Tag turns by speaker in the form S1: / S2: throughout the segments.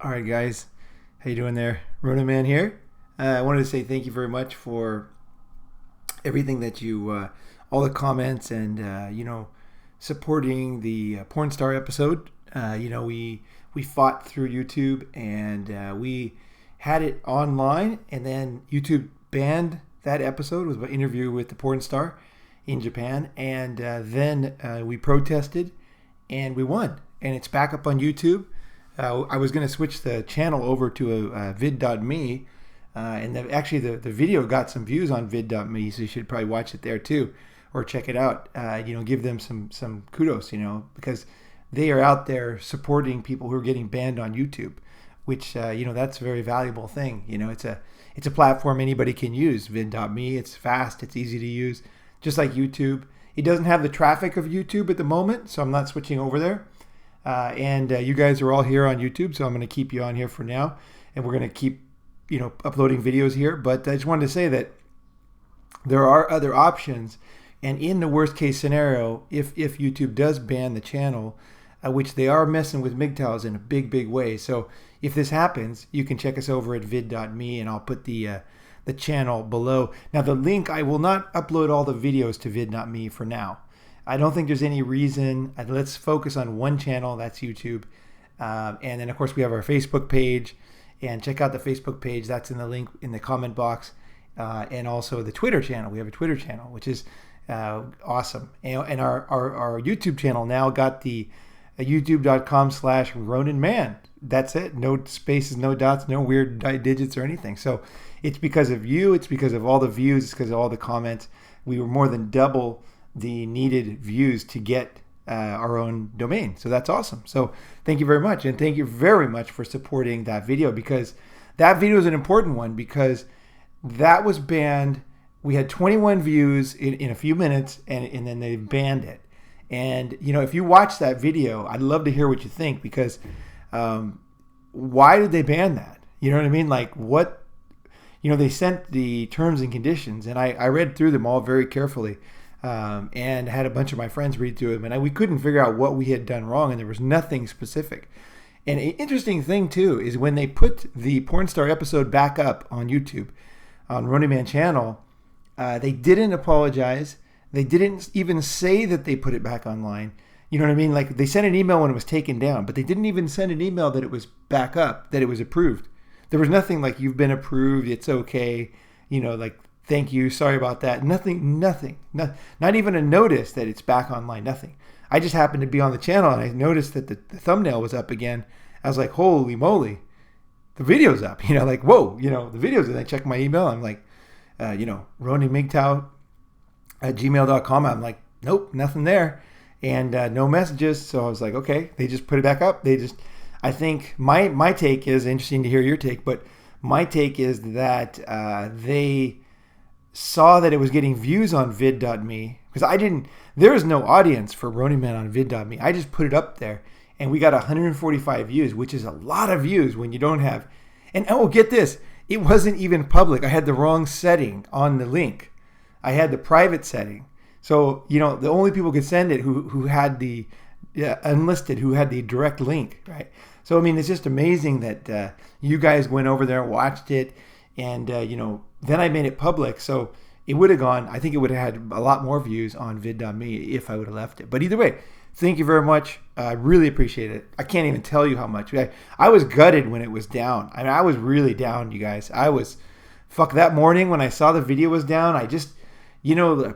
S1: All right, guys. How you doing there? Rona Man here. I wanted to say thank you very much for everything that all the comments and, supporting the porn star episode. We fought through YouTube and we had it online, and then YouTube banned that episode. It was an interview with the porn star in Japan, and then we protested and we won, and it's back up on YouTube. I was going to switch the channel over to vid.me, and the video got some views on vid.me, so you should probably watch it there too, or check it out. Give them some kudos, because they are out there supporting people who are getting banned on YouTube, which that's a very valuable thing. It's a platform anybody can use. Vid.me, it's fast, it's easy to use, just like YouTube. It doesn't have the traffic of YouTube at the moment, so I'm not switching over there. And you guys are all here on YouTube, so I'm going to keep you on here for now, and we're going to keep, uploading videos here. But I just wanted to say that there are other options, and in the worst case scenario, if YouTube does ban the channel, which they are messing with MGTOWs in a big way. So if this happens, you can check us over at vid.me, and I'll put the channel below. Now the link, I will not upload all the videos to vid.me for now. I don't think there's any reason. Let's focus on one channel, that's YouTube. And then, of course, we have our Facebook page. And check out the Facebook page. That's in the link in the comment box. And also the Twitter channel. We have a Twitter channel, which is awesome. And our YouTube channel now got the youtube.com/RonanMan. That's it. No spaces, no dots, no weird digits or anything. So it's because of you. It's because of all the views. It's because of all the comments. We were more than double the needed views to get our own domain. So that's awesome. So thank you very much. And thank you very much for supporting that video, because that video is an important one, because that was banned. We had 21 views in a few minutes, and then they banned it. And, if you watch that video, I'd love to hear what you think, because why did they ban that? You know what I mean? Like what, they sent the terms and conditions, and I read through them all very carefully. And had a bunch of my friends read through them, and we couldn't figure out what we had done wrong, and there was nothing specific. And an interesting thing too is when they put the porn star episode back up on YouTube, on Running Man channel, they didn't apologize. They didn't even say that they put it back online. You know what I mean? Like, they sent an email when it was taken down, but they didn't even send an email that it was back up, that it was approved. There was nothing like, you've been approved, it's okay, like, thank you, sorry about that. Nothing, not even a notice that it's back online, nothing. I just happened to be on the channel, and I noticed that the thumbnail was up again. I was like, holy moly, the video's up. Like, whoa, the video's up. And I checked my email. I'm like, RonnieMGTOW@gmail.com. I'm like, nope, nothing there. And no messages. So I was like, okay, they just put it back up. I think my take is, interesting to hear your take, but my take is that they saw that it was getting views on vid.me, because there is no audience for Running Man on vid.me. I just put it up there, and we got 145 views, which is a lot of views when you don't have. And get this, it wasn't even public. I had the wrong setting on the link. I had the private setting. So, the only people could send it who had the unlisted, who had the direct link, right? So, it's just amazing that you guys went over there and watched it, and, then I made it public, so it would have gone, I think it would have had a lot more views on vid.me if I would have left it. But either way, thank you very much. I really appreciate it. I can't even tell you how much. I was gutted when it was down. I was really down, you guys. That morning when I saw the video was down,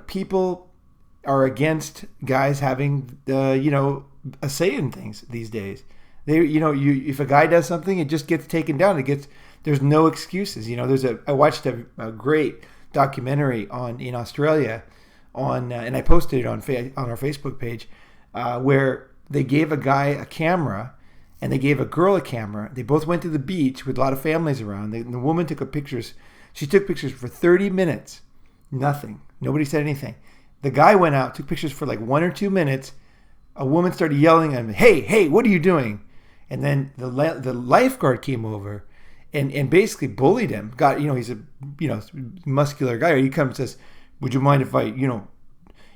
S1: people are against guys having, a say in things these days. If a guy does something, it just gets taken down. There's no excuses. I watched a great documentary in Australia and I posted it on our Facebook page, where they gave a guy a camera and they gave a girl a camera. They both went to the beach with a lot of families around. The woman took pictures. She took pictures for 30 minutes. Nothing. Nobody said anything. The guy went out, took pictures for like 1 or 2 minutes. A woman started yelling at him, hey, what are you doing? And then the lifeguard came over and basically bullied him. He's a muscular guy. He comes and says, would you mind if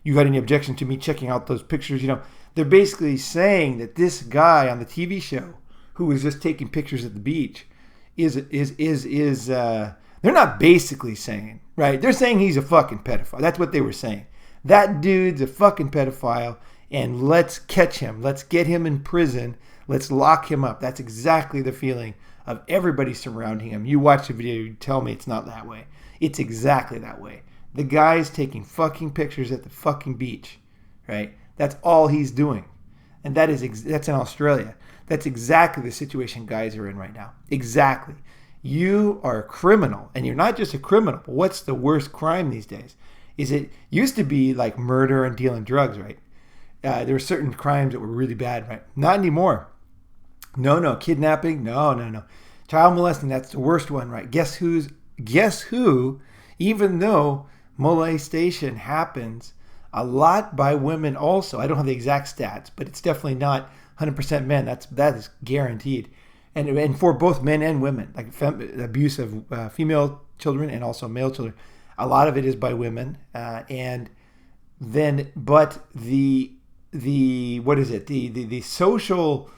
S1: you got any objection to me checking out those pictures? They're basically saying that this guy on the TV show who was just taking pictures at the beach is they're not basically saying, right? They're saying he's a fucking pedophile. That's what they were saying. That dude's a fucking pedophile, and let's catch him. Let's get him in prison. Let's lock him up. That's exactly the feeling of everybody surrounding him. You watch the video, you tell me it's not that way. It's exactly that way. The guy's taking fucking pictures at the fucking beach, right? That's all he's doing. And that's in Australia. That's exactly the situation guys are in right now. Exactly. You are a criminal, and you're not just a criminal, but what's the worst crime these days? It used to be like murder and dealing drugs, right? There were certain crimes that were really bad, right? Not anymore. No. Kidnapping? No. Child molesting, that's the worst one, right? Guess who, even though molestation happens a lot by women also. I don't have the exact stats, but it's definitely not 100% men. That is guaranteed. And for both men and women, like abuse of female children and also male children, a lot of it is by women. And then, but the social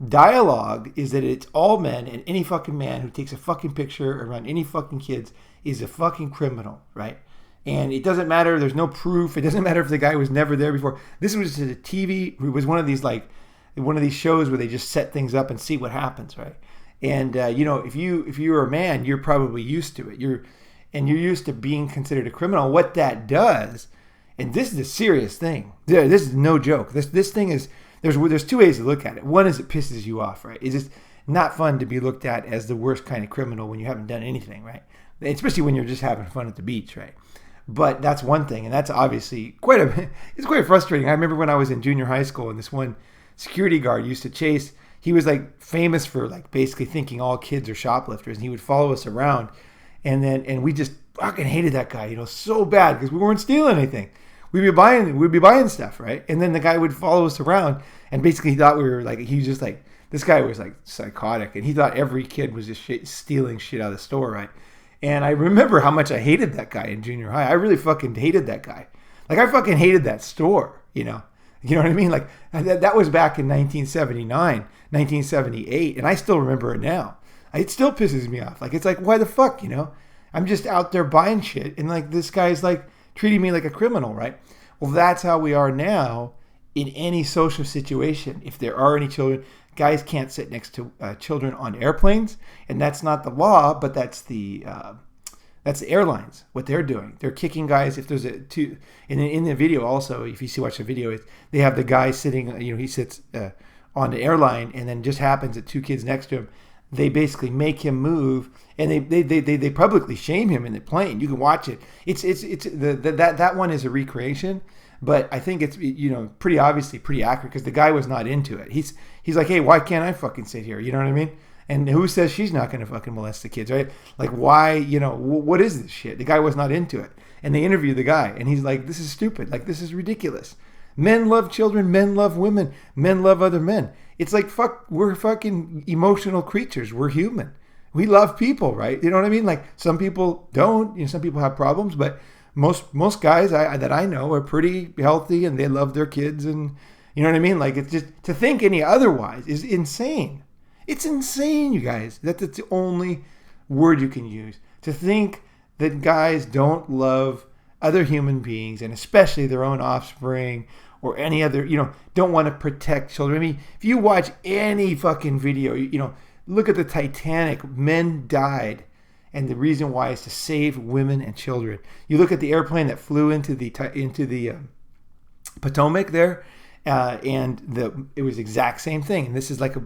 S1: dialogue is that it's all men, and any fucking man who takes a fucking picture around any fucking kids is a fucking criminal, right? And it doesn't matter. There's no proof. It doesn't matter if the guy was never there before. This was a TV. It was one of these shows where they just set things up and see what happens, right? And if you're a man, you're probably used to it. You're used to being considered a criminal. What that does, and this is a serious thing. This is no joke. This thing is there's two ways to look at it. One is it pisses you off, right? It's just not fun to be looked at as the worst kind of criminal when you haven't done anything, right? Especially when you're just having fun at the beach, right? But that's one thing, and that's obviously it's quite frustrating. I remember when I was in junior high school, and this one security guard used to chase. He was like famous for like basically thinking all kids are shoplifters, and he would follow us around, and we just fucking hated that guy, so bad because we weren't stealing anything. We'd be buying stuff, right? And then the guy would follow us around, and basically he thought we were like, he was just like, this guy was like psychotic, and he thought every kid was just stealing shit out of the store, right? And I remember how much I hated that guy in junior high. I really fucking hated that guy. Like, I fucking hated that store, You know what I mean? Like, that was back in 1979, 1978, and I still remember it now. It still pisses me off. Like, it's like, why the fuck, I'm just out there buying shit, and like, this guy's like treating me like a criminal, right? Well, that's how we are now in any social situation. If there are any children, guys can't sit next to children on airplanes, and that's not the law, but that's the airlines, what they're doing. They're kicking guys. If there's in the video also, if you watch the video, they have the guy sitting, he sits on the airline, and then just happens that two kids next to him, they basically make him move, and they publicly shame him in the plane. You can watch it. That one is a recreation, but I think it's pretty obviously pretty accurate because the guy was not into it. He's like, hey, why can't I fucking sit here? You know what I mean? And who says she's not going to fucking molest the kids, right? Like, why, what is this shit? The guy was not into it. And they interview the guy, and he's like, this is stupid. Like, this is ridiculous. Men love children. Men love women. Men love other men. It's like, we're fucking emotional creatures. We're human. We love people, right? You know what I mean? Like, some people don't. Some people have problems, but most guys that I know are pretty healthy, and they love their kids, and you know what I mean? Like, it's just, to think any otherwise is insane. It's insane, you guys. That's the only word you can use. To think that guys don't love other human beings, and especially their own offspring or any other, don't want to protect children. I mean, if you watch any fucking video, look at the Titanic. Men died, and the reason why is to save women and children. You look at the airplane that flew into the Potomac there, and it was the exact same thing. And this is like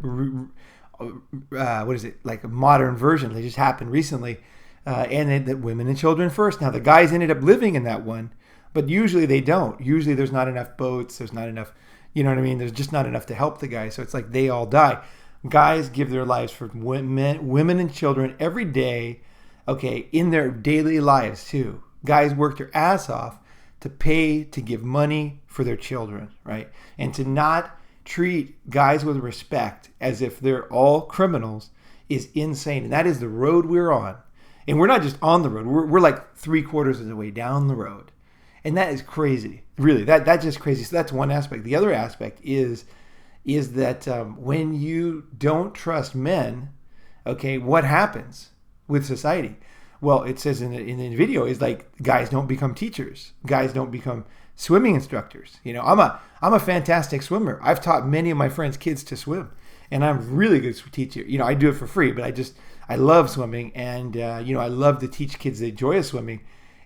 S1: like a modern version. They just happened recently, and that women and children first. Now the guys ended up living in that one, but usually they don't. Usually there's not enough boats. There's not enough, you know what I mean? There's just not enough to help the guys. So it's like they all die. Guys give their lives for women and children every day. Okay, in their daily lives too. Guys work their ass off to give money for their children, right? And to not treat guys with respect as if they're all criminals is insane. And that is the road we're on. And we're not just on the road. We're like 3/4 of the way down the road. And that is crazy. Really, that's just crazy. So that's one aspect. The other aspect is is that when you don't trust men, okay, what happens with society? Well, it says in the video is like guys don't become teachers, guys don't become swimming instructors. I'm a fantastic swimmer. I've taught many of my friends' kids to swim, and I'm a really good teacher. I do it for free, but I love swimming, and I love to teach kids the joy of swimming,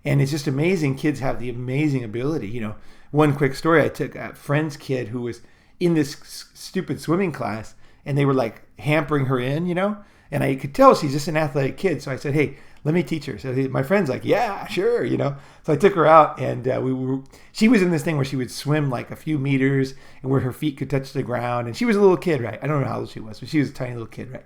S1: and it's just amazing. Kids have the amazing ability. One quick story: I took a friend's kid who was in this stupid swimming class, and they were like hampering her in, and I could tell she's just an athletic kid. So I said, hey, let me teach her. So my friend's like, yeah, sure, So I took her out, and she was in this thing where she would swim like a few meters and where her feet could touch the ground. And she was a little kid, right? I don't know how old she was, but she was a tiny little kid, right?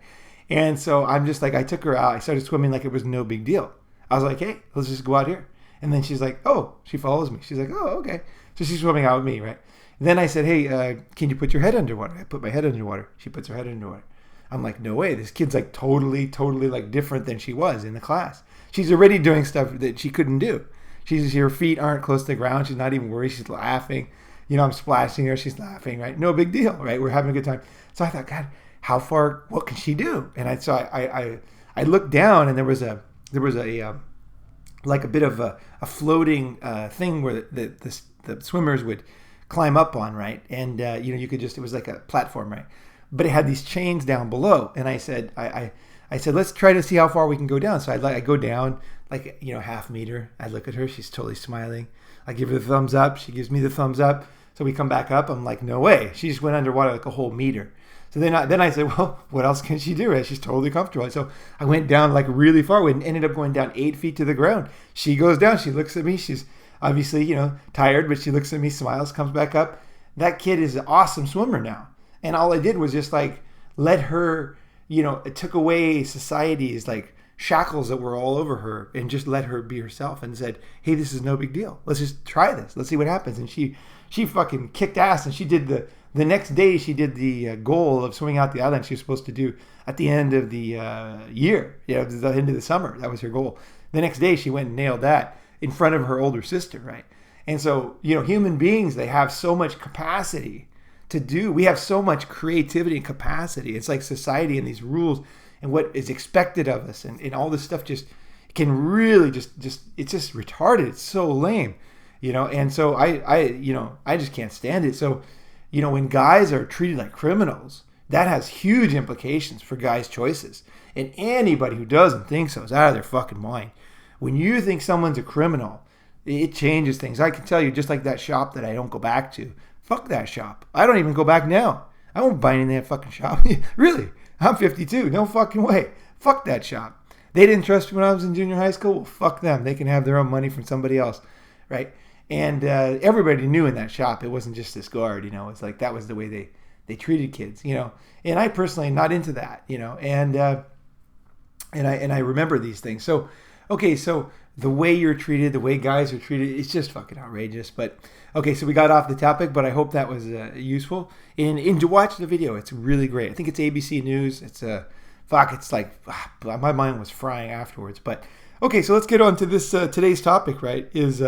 S1: And so I'm just like, I took her out. I started swimming like it was no big deal. I was like, hey, let's just go out here. And then she's like, oh, she follows me. She's like, oh, okay. So she's swimming out with me, right? Then I said, hey, can you put your head underwater? I put my head underwater. She puts her head underwater. I'm like, no way. This kid's like totally like different than she was in the class. She's already doing stuff that she couldn't do. Her feet aren't close to the ground. She's not even worried. She's laughing. I'm splashing her. She's laughing, right? No big deal, right? We're having a good time. So I thought, God, what can she do? And I looked down, and there was a like a bit of a floating thing where the swimmers would climb up on, right? And you could it was like a platform, right? But it had these chains down below, and I said, I said, let's try to see how far we can go down. So I go down like half meter. I look at her, she's totally smiling. I give her the thumbs up, she gives me the thumbs up. So we come back up. I'm like, no way. She just went underwater like a whole meter. So then I said, well, what else can she do? Right? She's totally comfortable. So I went down like really far. We ended up going down 8 feet to the ground. She goes down. She looks at me. She's obviously, tired, but she looks at me, smiles, comes back up. That kid is an awesome swimmer now. And all I did was just like let her, it took away society's like shackles that were all over her and just let her be herself and said, hey, this is no big deal. Let's just try this. Let's see what happens. And she fucking kicked ass, and she did the next day she did the goal of swimming out the island she was supposed to do at the end of the year, the end of the summer. That was her goal. The next day she went and nailed that in front of her older sister, right? And so, human beings, they have so much capacity to do. We have so much creativity and capacity. It's like society and these rules and what is expected of us and all this stuff just can really just it's just retarded. It's so lame, and so I just can't stand it. So, when guys are treated like criminals, that has huge implications for guys' choices. And anybody who doesn't think so is out of their fucking mind. When you think someone's a criminal, it changes things. I can tell you, just like that shop that I don't go back to, fuck that shop. I don't even go back now. I won't buy anything in that fucking shop. Really? I'm 52. No fucking way. Fuck that shop. They didn't trust me when I was in junior high school. Well, fuck them. They can have their own money from somebody else, right? And everybody knew in that shop. It wasn't just this guard, It's like that was the way they treated kids, And I personally am not into that, And I remember these things. So, okay, so the way you're treated, the way guys are treated, it's just fucking outrageous. But okay, so we got off the topic, but I hope that was useful. And to watch the video, it's really great. I think it's ABC News. It's it's like my mind was frying afterwards. But okay, so let's get on to this today's topic. Right? Is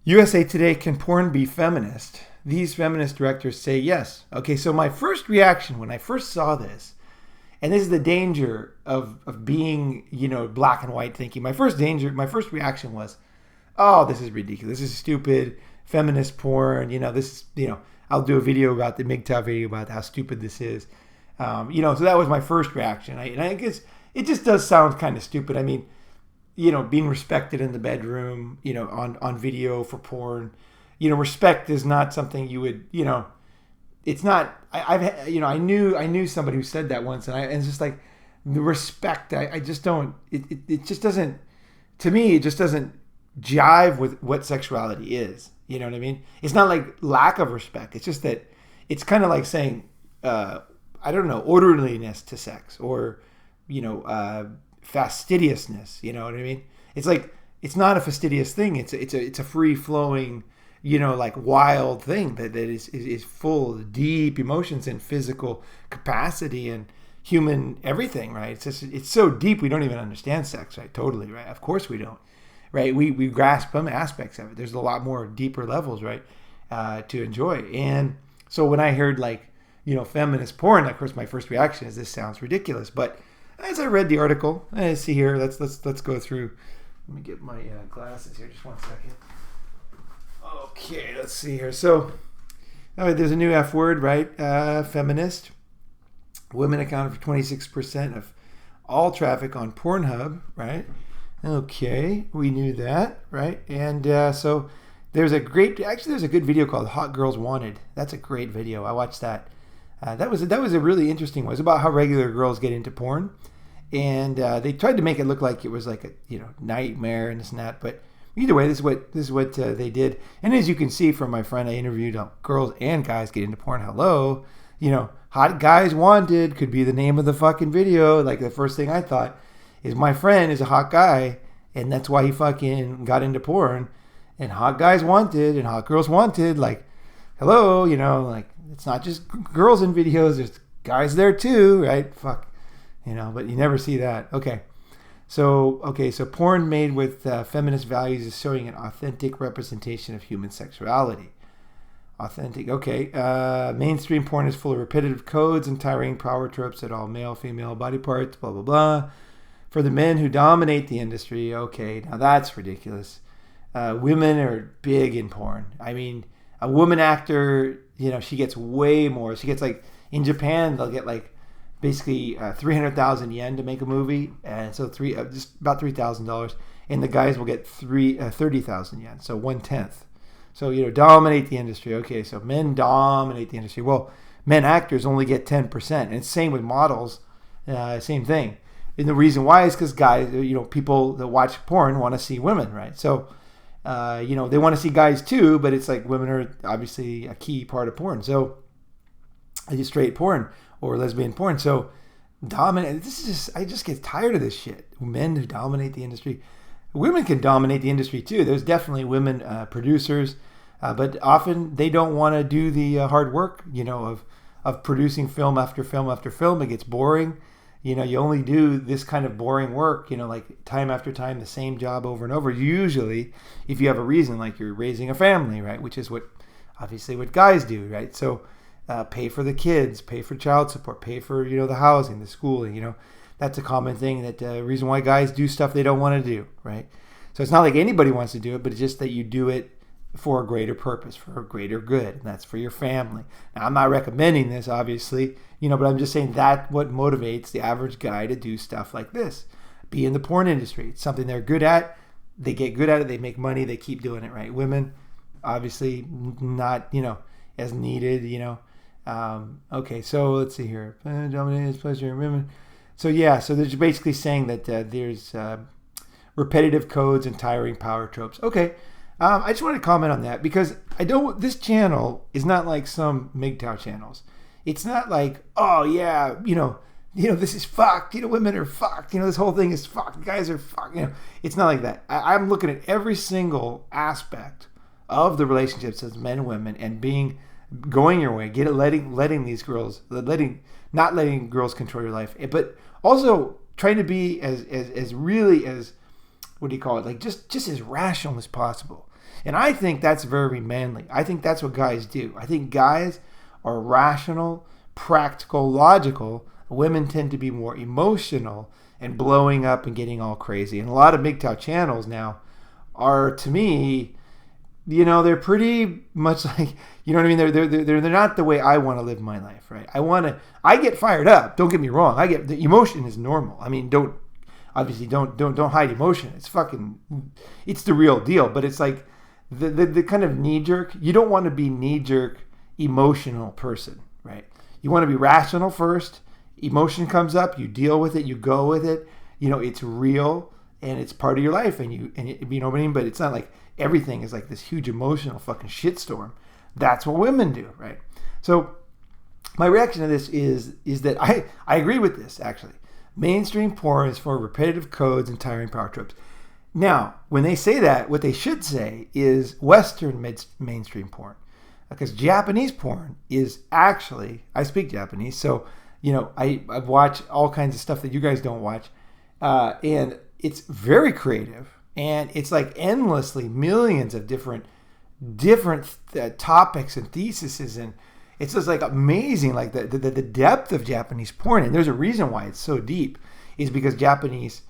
S1: USA Today, can porn be feminist? These feminist directors say yes. Okay, so my first reaction when I first saw this. And this is the danger of being, black and white thinking. My first reaction was, oh, this is ridiculous. This is stupid. Feminist porn. This, I'll do a video about the MGTOW video about how stupid this is. So that was my first reaction. And I guess it just does sound kind of stupid. I mean, being respected in the bedroom, on video for porn. Respect is not something you would, it's not. I knew somebody who said that once, and it's just like the respect. I just don't. It just doesn't. To me, it just doesn't jive with what sexuality is. You know what I mean? It's not like lack of respect. It's just that it's kind of like saying, I don't know, orderliness to sex or fastidiousness. You know what I mean? It's like it's not a fastidious thing. It's a free flowing, like wild thing that is full of deep emotions and physical capacity and human everything, right? It's so deep we don't even understand sex, right? Totally, right? Of course we don't, right? We grasp some aspects of it. There's a lot more deeper levels, right, to enjoy. And so when I heard like feminist porn. Of course, my first reaction is this sounds ridiculous. But as I read the article, see here, let's go through. Let me get my glasses here. Just 1 second. Okay, let's see here. So, there's a new F word, right? Feminist. Women accounted for 26% of all traffic on Pornhub, right? Okay, we knew that, right? And so there's a good video called Hot Girls Wanted. That's a great video. I watched that. That was a really interesting one. It's about how regular girls get into porn. And they tried to make it look like it was like a nightmare and this and that. But either way, this is what they did. And as you can see from my friend, I interviewed girls and guys get into porn. Hello, Hot Guys Wanted could be the name of the fucking video. Like the first thing I thought is my friend is a hot guy, and that's why he fucking got into porn. And Hot Guys Wanted and Hot Girls Wanted, like, hello, like it's not just girls in videos, there's guys there too, right? Fuck, but you never see that. Okay, so porn made with feminist values is showing an authentic representation of human sexuality. Authentic, okay. Mainstream porn is full of repetitive codes and tiring power tropes at all male, female body parts, blah, blah, blah. For the men who dominate the industry, okay, now that's ridiculous. Women are big in porn. I mean, a woman actor, she gets way more. She gets in Japan, they'll get basically 300,000 yen to make a movie. And so just about $3,000. And the guys will get 30,000 yen, so 1/10. So, dominate the industry. Okay, so men dominate the industry. Well, men actors only get 10%. And it's same with models. Same thing. And the reason why is because guys, people that watch porn want to see women, right? So, they want to see guys too, but it's like women are obviously a key part of porn. So, straight porn or lesbian porn. So, dominate. I just get tired of this shit. Men who dominate the industry. Women can dominate the industry too. There's definitely women producers, but often they don't want to do the hard work, of producing film after film after film. It gets boring. You only do this kind of boring work, like time after time, the same job over and over. Usually, if you have a reason, like you're raising a family, right? Which is obviously what guys do, right? So pay for the kids, pay for child support, pay for, the housing, the schooling, That's a common thing, that reason why guys do stuff they don't want to do, right? So it's not like anybody wants to do it, but it's just that you do it for a greater purpose, for a greater good, and that's for your family. Now, I'm not recommending this, obviously, but I'm just saying that what motivates the average guy to do stuff like this. Be in the porn industry. It's something they're good at. They get good at it. They make money. They keep doing it, right? Women, obviously, not, as needed, Okay, so let's see here. Dominating pleasure in women. So they're basically saying that there's repetitive codes and tiring power tropes. Okay, I just want to comment on that because this channel is not like some MGTOW channels. It's not like, oh yeah, this is fucked. Women are fucked. This whole thing is fucked. Guys are fucked. It's not like that. I'm looking at every single aspect of the relationships as men and women and going your way, letting these girls, not letting girls control your life, but also trying to be as really as, what do you call it? Like just as rational as possible. And I think that's very manly. I think that's what guys do. I think guys are rational, practical, logical. Women tend to be more emotional and blowing up and getting all crazy. And a lot of MGTOW channels now are, to me, they're pretty much like, what I mean? They're not the way I want to live my life, right? I get fired up. Don't get me wrong. The emotion is normal. I mean, don't hide emotion. It's the real deal. But it's like the kind of knee jerk. You don't want to be knee jerk emotional person, right? You want to be rational first. Emotion comes up, you deal with it, you go with it. It's real and it's part of your life, and you know what I mean. But it's not like everything is like this huge emotional fucking shitstorm. That's what women do, right? So my reaction to this is that I agree with this, actually. Mainstream porn is for repetitive codes and tiring power tropes. Now, when they say that, what they should say is Western mainstream porn. Because Japanese porn is actually, I speak Japanese, so, I watch all kinds of stuff that you guys don't watch. And it's very creative. And it's like endlessly millions of different topics and theses, and It's just like amazing, like the depth of Japanese porn. And there's a reason why it's so deep, is because Japanese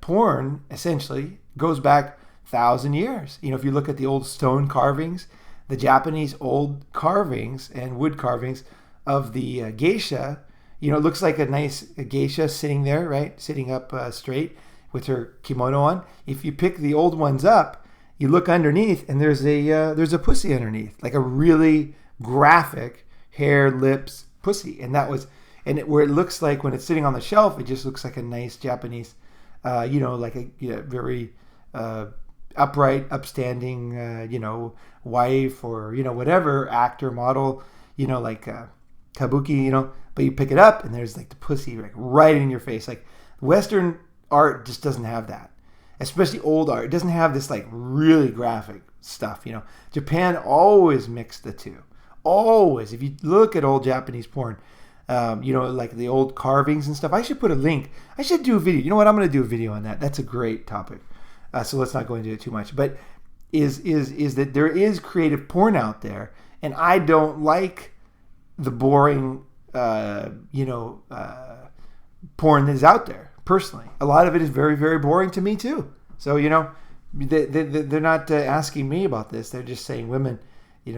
S1: porn essentially goes back 1,000 years. If you look at the old stone carvings, the Japanese old carvings and wood carvings of the geisha, it looks like a nice geisha sitting there, right? Sitting up straight with her kimono on. If you pick the old ones up, you look underneath and there's a pussy underneath, like a really graphic hair, lips, pussy. And where it looks like when it's sitting on the shelf, it just looks like a nice Japanese, like a very upright, upstanding, wife or, whatever, actor, model, like kabuki, but you pick it up and there's like the pussy like right in your face. Like Western art just doesn't have that, especially old art. It doesn't have this like really graphic stuff, Japan always mixed the two. Always. If you look at old Japanese porn, like the old carvings and stuff, I should put a link. I should do a video. You know what? I'm going to do a video on that. That's a great topic. So let's not go into it too much. But is that there is creative porn out there, and I don't like the boring, porn that is out there. Personally, a lot of it is very, very boring to me too. So they're not asking me about this. They're just saying women,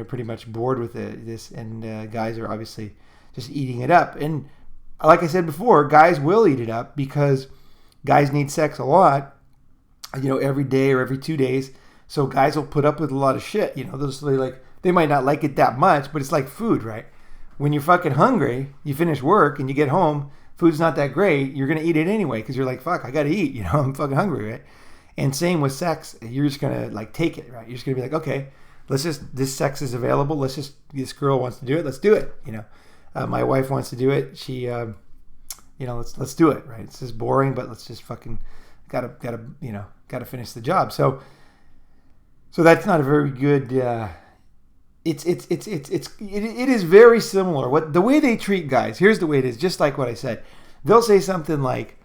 S1: pretty much bored with this, and guys are obviously just eating it up. And like I said before, guys will eat it up because guys need sex a lot, every day or every 2 days. So guys will put up with a lot of shit. They might not like it that much, but it's like food, right? When you're fucking hungry, you finish work and you get home, food's not that great, you're going to eat it anyway because you're like, fuck, I got to eat, I'm fucking hungry, right? And same with sex, you're just going to like take it, right? You're just going to be like, okay, this sex is available, this girl wants to do it, let's do it, my wife wants to do it, she, let's do it, right? It's just boring, but let's just fucking, gotta finish the job. So that's not a very good, it is very similar. The way they treat guys, here's the way it is, just like what I said. They'll say something like,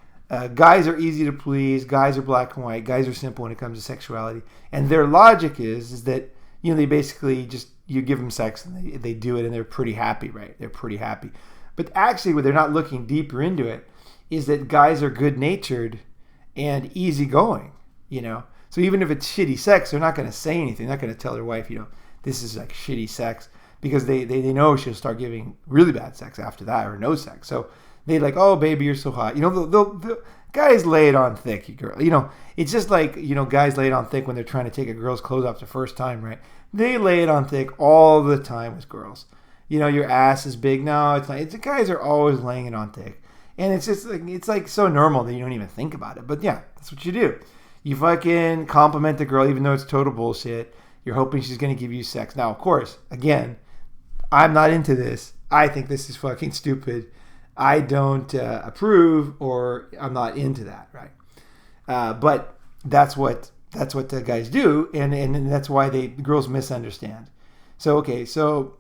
S1: guys are easy to please, guys are black and white, guys are simple when it comes to sexuality. And their logic is that, they basically just, you give them sex and they do it and they're pretty happy, right? They're pretty happy. But actually, what they're not looking deeper into it is that guys are good-natured and easygoing, So even if it's shitty sex, they're not going to say anything. They're not going to tell their wife, this is like shitty sex, because they know she'll start giving really bad sex after that, or no sex. So they like, oh baby, you're so hot. They'll guys lay it on thick, you girl. It's just like, guys lay it on thick when they're trying to take a girl's clothes off the first time, right? They lay it on thick all the time with girls. Your ass is big now. It's like, the guys are always laying it on thick. And it's just like, it's like so normal that you don't even think about it. But yeah, that's what you do. You fucking compliment the girl, even though it's total bullshit. You're hoping she's going to give you sex. Now, of course, again, I'm not into this. I think this is fucking stupid. I don't approve, or I'm not into that, right? But that's what the guys do, and that's why the girls misunderstand. So, okay, so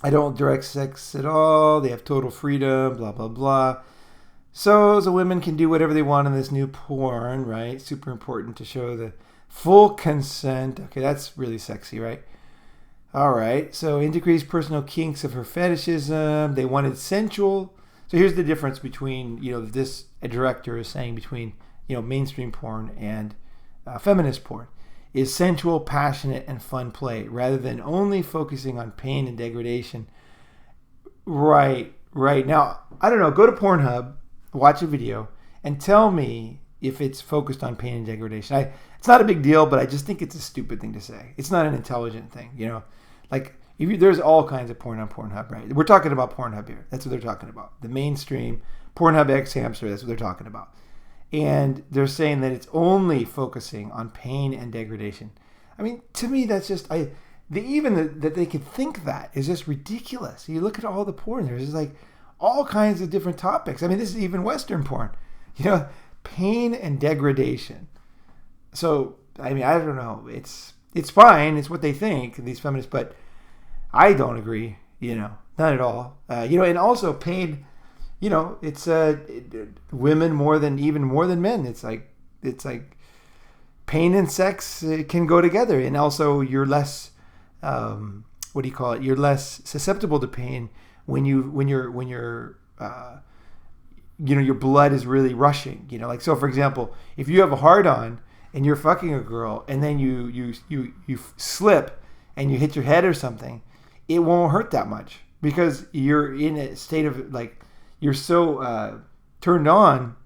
S1: I don't direct sex at all. They have total freedom, blah, blah, blah. So the women can do whatever they want in this new porn, right? Super important to show the full consent. Okay, that's really sexy, right? All right. So decrease personal kinks of her fetishism. They wanted sensual. So here's the difference between, this director is saying between, mainstream porn and feminist porn. Is sensual, passionate, and fun play rather than only focusing on pain and degradation. Right. Now, I don't know. Go to Pornhub, watch a video, and tell me if it's focused on pain and degradation. It's not a big deal, but I just think it's a stupid thing to say. It's not an intelligent thing, Like, there's all kinds of porn on Pornhub, right? We're talking about Pornhub here. That's what they're talking about. The mainstream Pornhub X Hamster, that's what they're talking about. And they're saying that it's only focusing on pain and degradation. I mean, to me, that's just, that they could think that is just ridiculous. You look at all the porn, there's just like all kinds of different topics. I mean, this is even Western porn. Pain and degradation. So, I mean, I don't know. It's fine. It's what they think, these feminists, but I don't agree, not at all. And also pain, it's women more than men. It's like pain and sex can go together. And also you're less, what do you call it? You're less susceptible to pain when you're your blood is really rushing. Like, so for example, if you have a hard on and you're fucking a girl and then you slip and you hit your head or something, it won't hurt that much because you're in a state of like, you're so turned on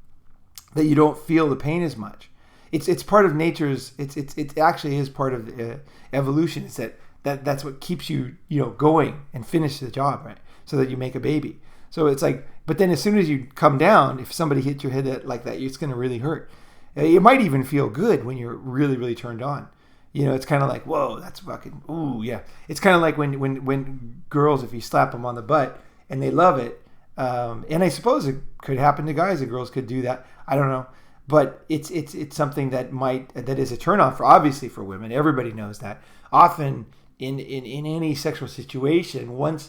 S1: that you don't feel the pain as much. It's part of nature's. It actually is part of evolution. It's that's what keeps you going and finish the job, right? So that you make a baby. So it's like, but then as soon as you come down, if somebody hits your head like that, it's going to really hurt. It might even feel good when you're really, really turned on. It's kind of like, whoa, that's fucking, ooh, yeah. It's kind of like when girls, if you slap them on the butt and they love it, and I suppose it could happen to guys, that girls could do that. I don't know. But it's something that is a turn on obviously for women. Everybody knows that. Often in any sexual situation, when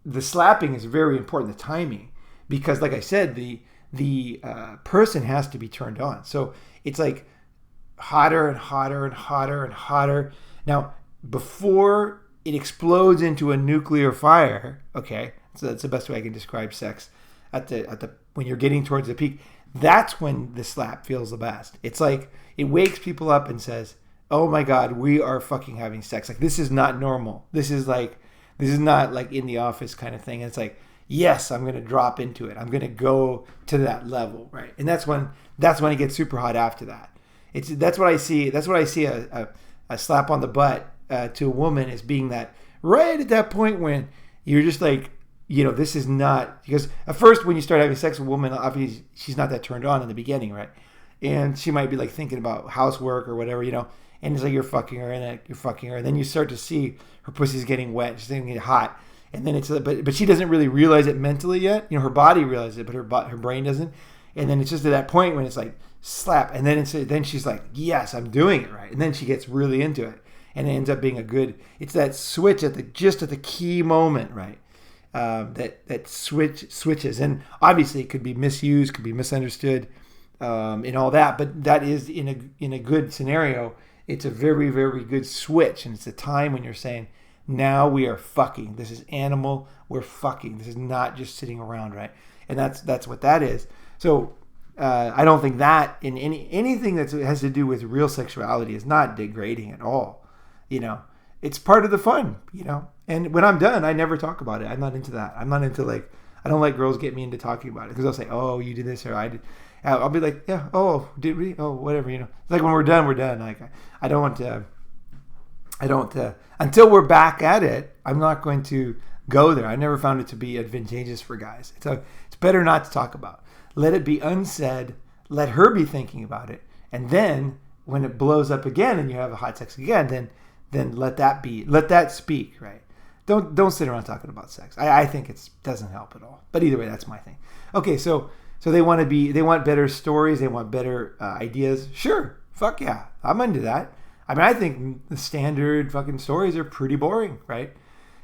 S1: the slapping is very important, the timing, because like I said, the person has to be turned on. So it's like hotter and hotter and hotter and hotter. Now, before it explodes into a nuclear fire, okay, so that's the best way I can describe sex. At the when you're getting towards the peak, that's when the slap feels the best. It's like it wakes people up and says, "Oh my God, we are fucking having sex. Like, this is not normal. This is not like in the office kind of thing." And it's like, yes, I'm going to drop into it. I'm going to go to that level, right? And that's when it gets super hot after that. That's what I see. That's what I see a slap on the butt to a woman as being that right at that point when you're just like, this is not, because at first when you start having sex with a woman, obviously she's not that turned on in the beginning, right? And she might be like thinking about housework or whatever, and it's like you're fucking her and then you're fucking her. And then you start to see her pussy's getting wet, she's getting hot. And then it's, but she doesn't really realize it mentally yet. Her body realizes it, but her brain doesn't. And then it's just at that point when it's like slap. And then she's like, yes, I'm doing it right. And then she gets really into it. And it ends up being it's that switch at the key moment, right? That switches, and obviously it could be misused, could be misunderstood, and all that. But that is in a good scenario, it's a very, very good switch, and it's a time when you're saying, now we are fucking. This is animal. We're fucking. This is not just sitting around, right? And that's what that is. So I don't think that in anything that has to do with real sexuality is not degrading at all. It's part of the fun. And when I'm done, I never talk about it. I'm not into that. I'm not into I don't let girls get me into talking about it because they'll say, "Oh, you did this," or "I did." I'll be like, "Yeah, oh, did we? Oh, whatever." It's like when we're done, we're done. Like I don't until we're back at it. I'm not going to go there. I never found it to be advantageous for guys. It's better not to talk about. Let it be unsaid. Let her be thinking about it, and then when it blows up again and you have a hot sex again, then let that speak, right? Don't sit around talking about sex. I think it doesn't help at all. But either way, that's my thing. Okay, so they want better stories, they want better ideas. Sure, fuck yeah, I'm into that. I mean, I think the standard fucking stories are pretty boring, right?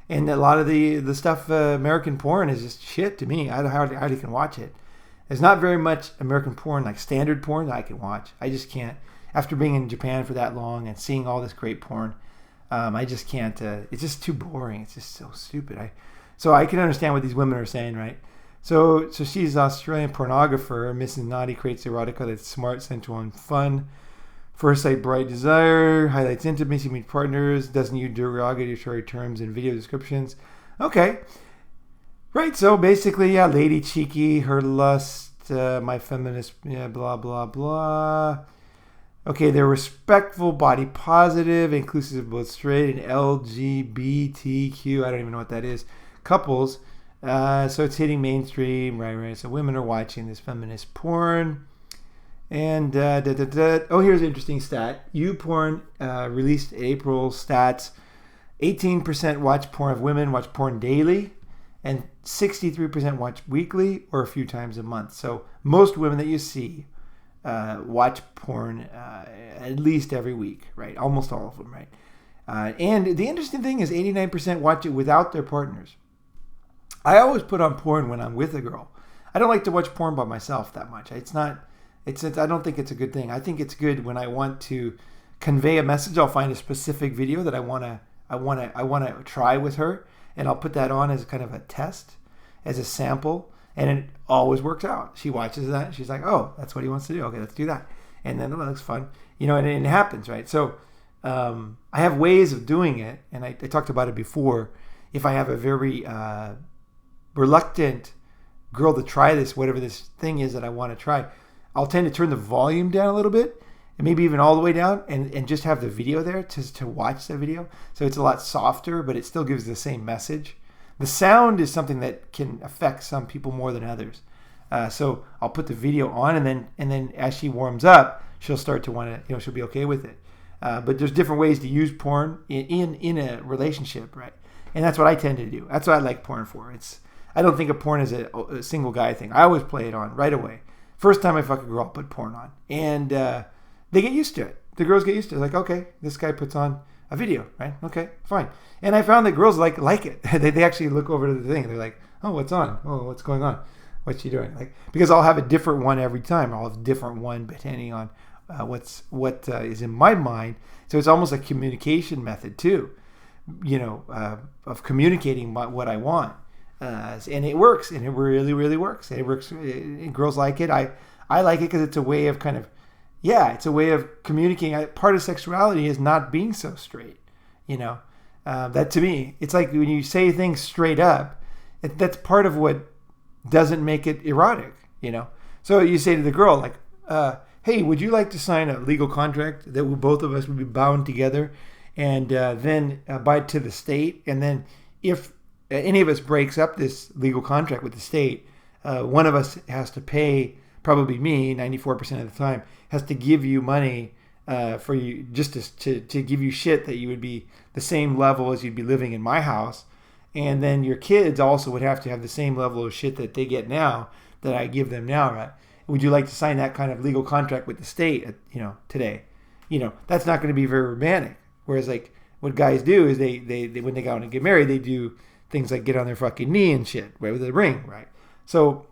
S1: And a lot of the stuff, American porn is just shit to me. I hardly can watch it. There's not very much American porn, like standard porn, that I can watch. I just can't. After being in Japan for that long and seeing all this great porn, I just can't. It's just too boring. It's just so stupid. So I can understand what these women are saying, right? So she's an Australian pornographer. Mrs. Naughty creates erotica that's smart, sensual, and fun. First sight, bright desire. Highlights intimacy, meet partners. Doesn't use derogatory terms in video descriptions. Okay. Right, so basically, yeah, lady cheeky, her lust, my feminist, yeah, blah, blah, blah. Okay, they're respectful, body positive, inclusive of both straight and LGBTQ, I don't even know what that is, couples. So it's hitting mainstream, right. So women are watching this feminist porn. And, oh, here's an interesting stat. YouPorn released April stats. 18% watch porn of women watch porn daily, and 63% watch weekly or a few times a month. So most women that you see watch porn at least every week, right? Almost all of them, right? And the interesting thing is 89% watch it without their partners. I always put on porn when I'm with a girl. I don't like to watch porn by myself that much. I don't think it's a good thing. I think it's good when I want to convey a message, I'll find a specific video that I want to try with her, and I'll put that on as kind of a test, as a sample, and it always works out. She watches that, and she's like, oh, that's what he wants to do. Okay, let's do that. And then, oh, that looks fun. And it happens, right? So I have ways of doing it, and I talked about it before. If I have a very reluctant girl to try this, whatever this thing is that I want to try, I'll tend to turn the volume down a little bit, and maybe even all the way down, and just have the video there to watch the video. So it's a lot softer, but it still gives the same message. The sound is something that can affect some people more than others. So I'll put the video on, and then as she warms up, she'll start to want to, she'll be okay with it. But there's different ways to use porn in a relationship, right? And that's what I tend to do. That's what I like porn for. I don't think of porn as a single guy thing. I always play it on right away. First time I fuck a girl, I'll put porn on. And they get used to it. The girls get used to it. Like, okay, this guy puts on a video, right? Okay, fine. And I found that girls like it. They actually look over to the thing. They're like, oh, what's on? Oh, what's going on? What's she doing? Like, because I'll have a different one every time. I'll have a different one depending on what is in my mind. So it's almost a communication method too, of communicating what I want. And it works, and it really, really works. It works. Girls like it. I like it because it's a way of it's a way of communicating. Part of sexuality is not being so straight. That to me, it's like when you say things straight up, that's part of what doesn't make it erotic. So you say to the girl, like, hey, would you like to sign a legal contract that both of us would be bound together, and then abide to the state? And then if any of us breaks up this legal contract with the state, one of us has to pay, probably me, 94% of the time, has to give you money for you, just to give you shit that you would be the same level as you'd be living in my house. And then your kids also would have to have the same level of shit that they get now, that I give them now, right? Would you like to sign that kind of legal contract with the state, today? That's not going to be very romantic. Whereas, like, what guys do is they when they go out and get married, they do things like get on their fucking knee and shit, right, with a ring, right? So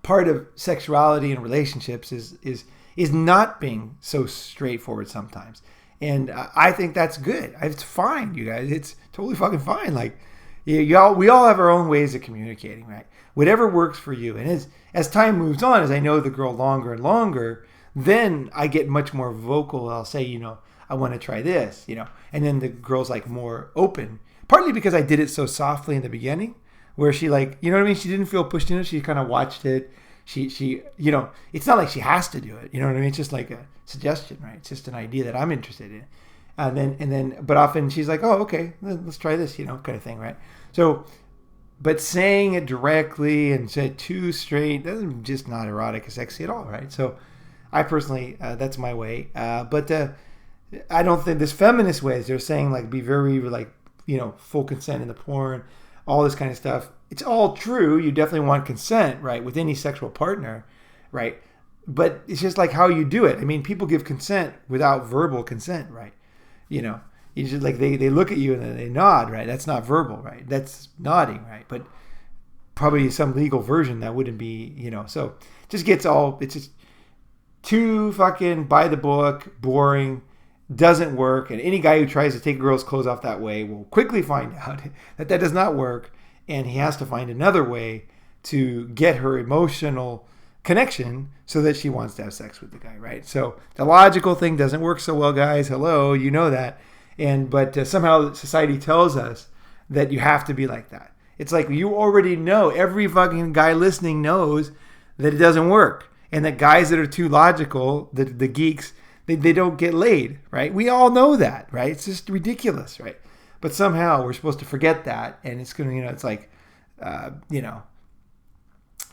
S1: part of sexuality and relationships is not being so straightforward sometimes. And I think that's good. It's fine, you guys. It's totally fucking fine. Like, we all have our own ways of communicating, right? Whatever works for you. And as time moves on, as I know the girl longer and longer, then I get much more vocal. I'll say, I want to try this, and then the girl's like more open. Partly because I did it so softly in the beginning, where she, like, you know what I mean? She didn't feel pushed into it. She kind of watched it. She it's not like she has to do it. You know what I mean? It's just like a suggestion, right? It's just an idea that I'm interested in. And then, but often she's like, oh, okay, let's try this, kind of thing, right? So, but saying it directly and say too straight, that's just not erotic or sexy at all, right? So I personally, that's my way. But I don't think this feminist ways, they're saying, like, be very, like, full consent in the porn, all this kind of stuff. It's all true. You definitely want consent, right, with any sexual partner, right? But it's just like how you do it. I mean, people give consent without verbal consent, right? You just, like, they look at you and then they nod, right? That's not verbal, right? That's nodding, right? But probably some legal version that wouldn't be, so it just gets it's just too fucking by the book, boring, doesn't work. And any guy who tries to take a girl's clothes off that way will quickly find out that does not work. And he has to find another way to get her emotional connection so that she wants to have sex with the guy, right? So the logical thing doesn't work so well, guys. Hello, you know that. But somehow society tells us that you have to be like that. It's like you already know, every fucking guy listening knows that it doesn't work. And that guys that are too logical, the geeks, they don't get laid, right? We all know that, right? It's just ridiculous, right? But somehow we're supposed to forget that, and it's gonna, it's like,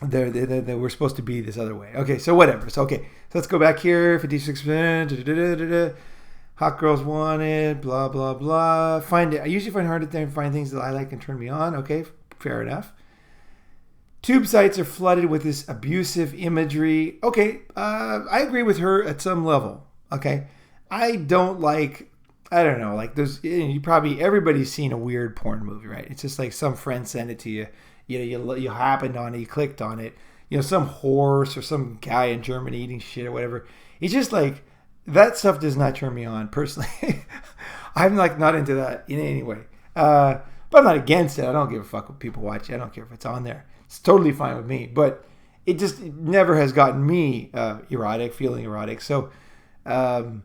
S1: we're supposed to be this other way. Okay, so whatever. So let's go back here. 56%. Hot girls wanted. Blah blah blah. I usually find it hard to find things that I like and turn me on. Okay, fair enough. Tube sites are flooded with this abusive imagery. Okay, I agree with her at some level. Okay, I don't know, like there's, everybody's seen a weird porn movie, right? It's just like some friend sent it to you. You happened on it, you clicked on it. Some horse or some guy in Germany eating shit or whatever. It's just like that stuff does not turn me on personally. I'm like not into that in any way. But I'm not against it. I don't give a fuck what people watch. I don't care if it's on there. It's totally fine with me. But it never has gotten me feeling erotic. So, the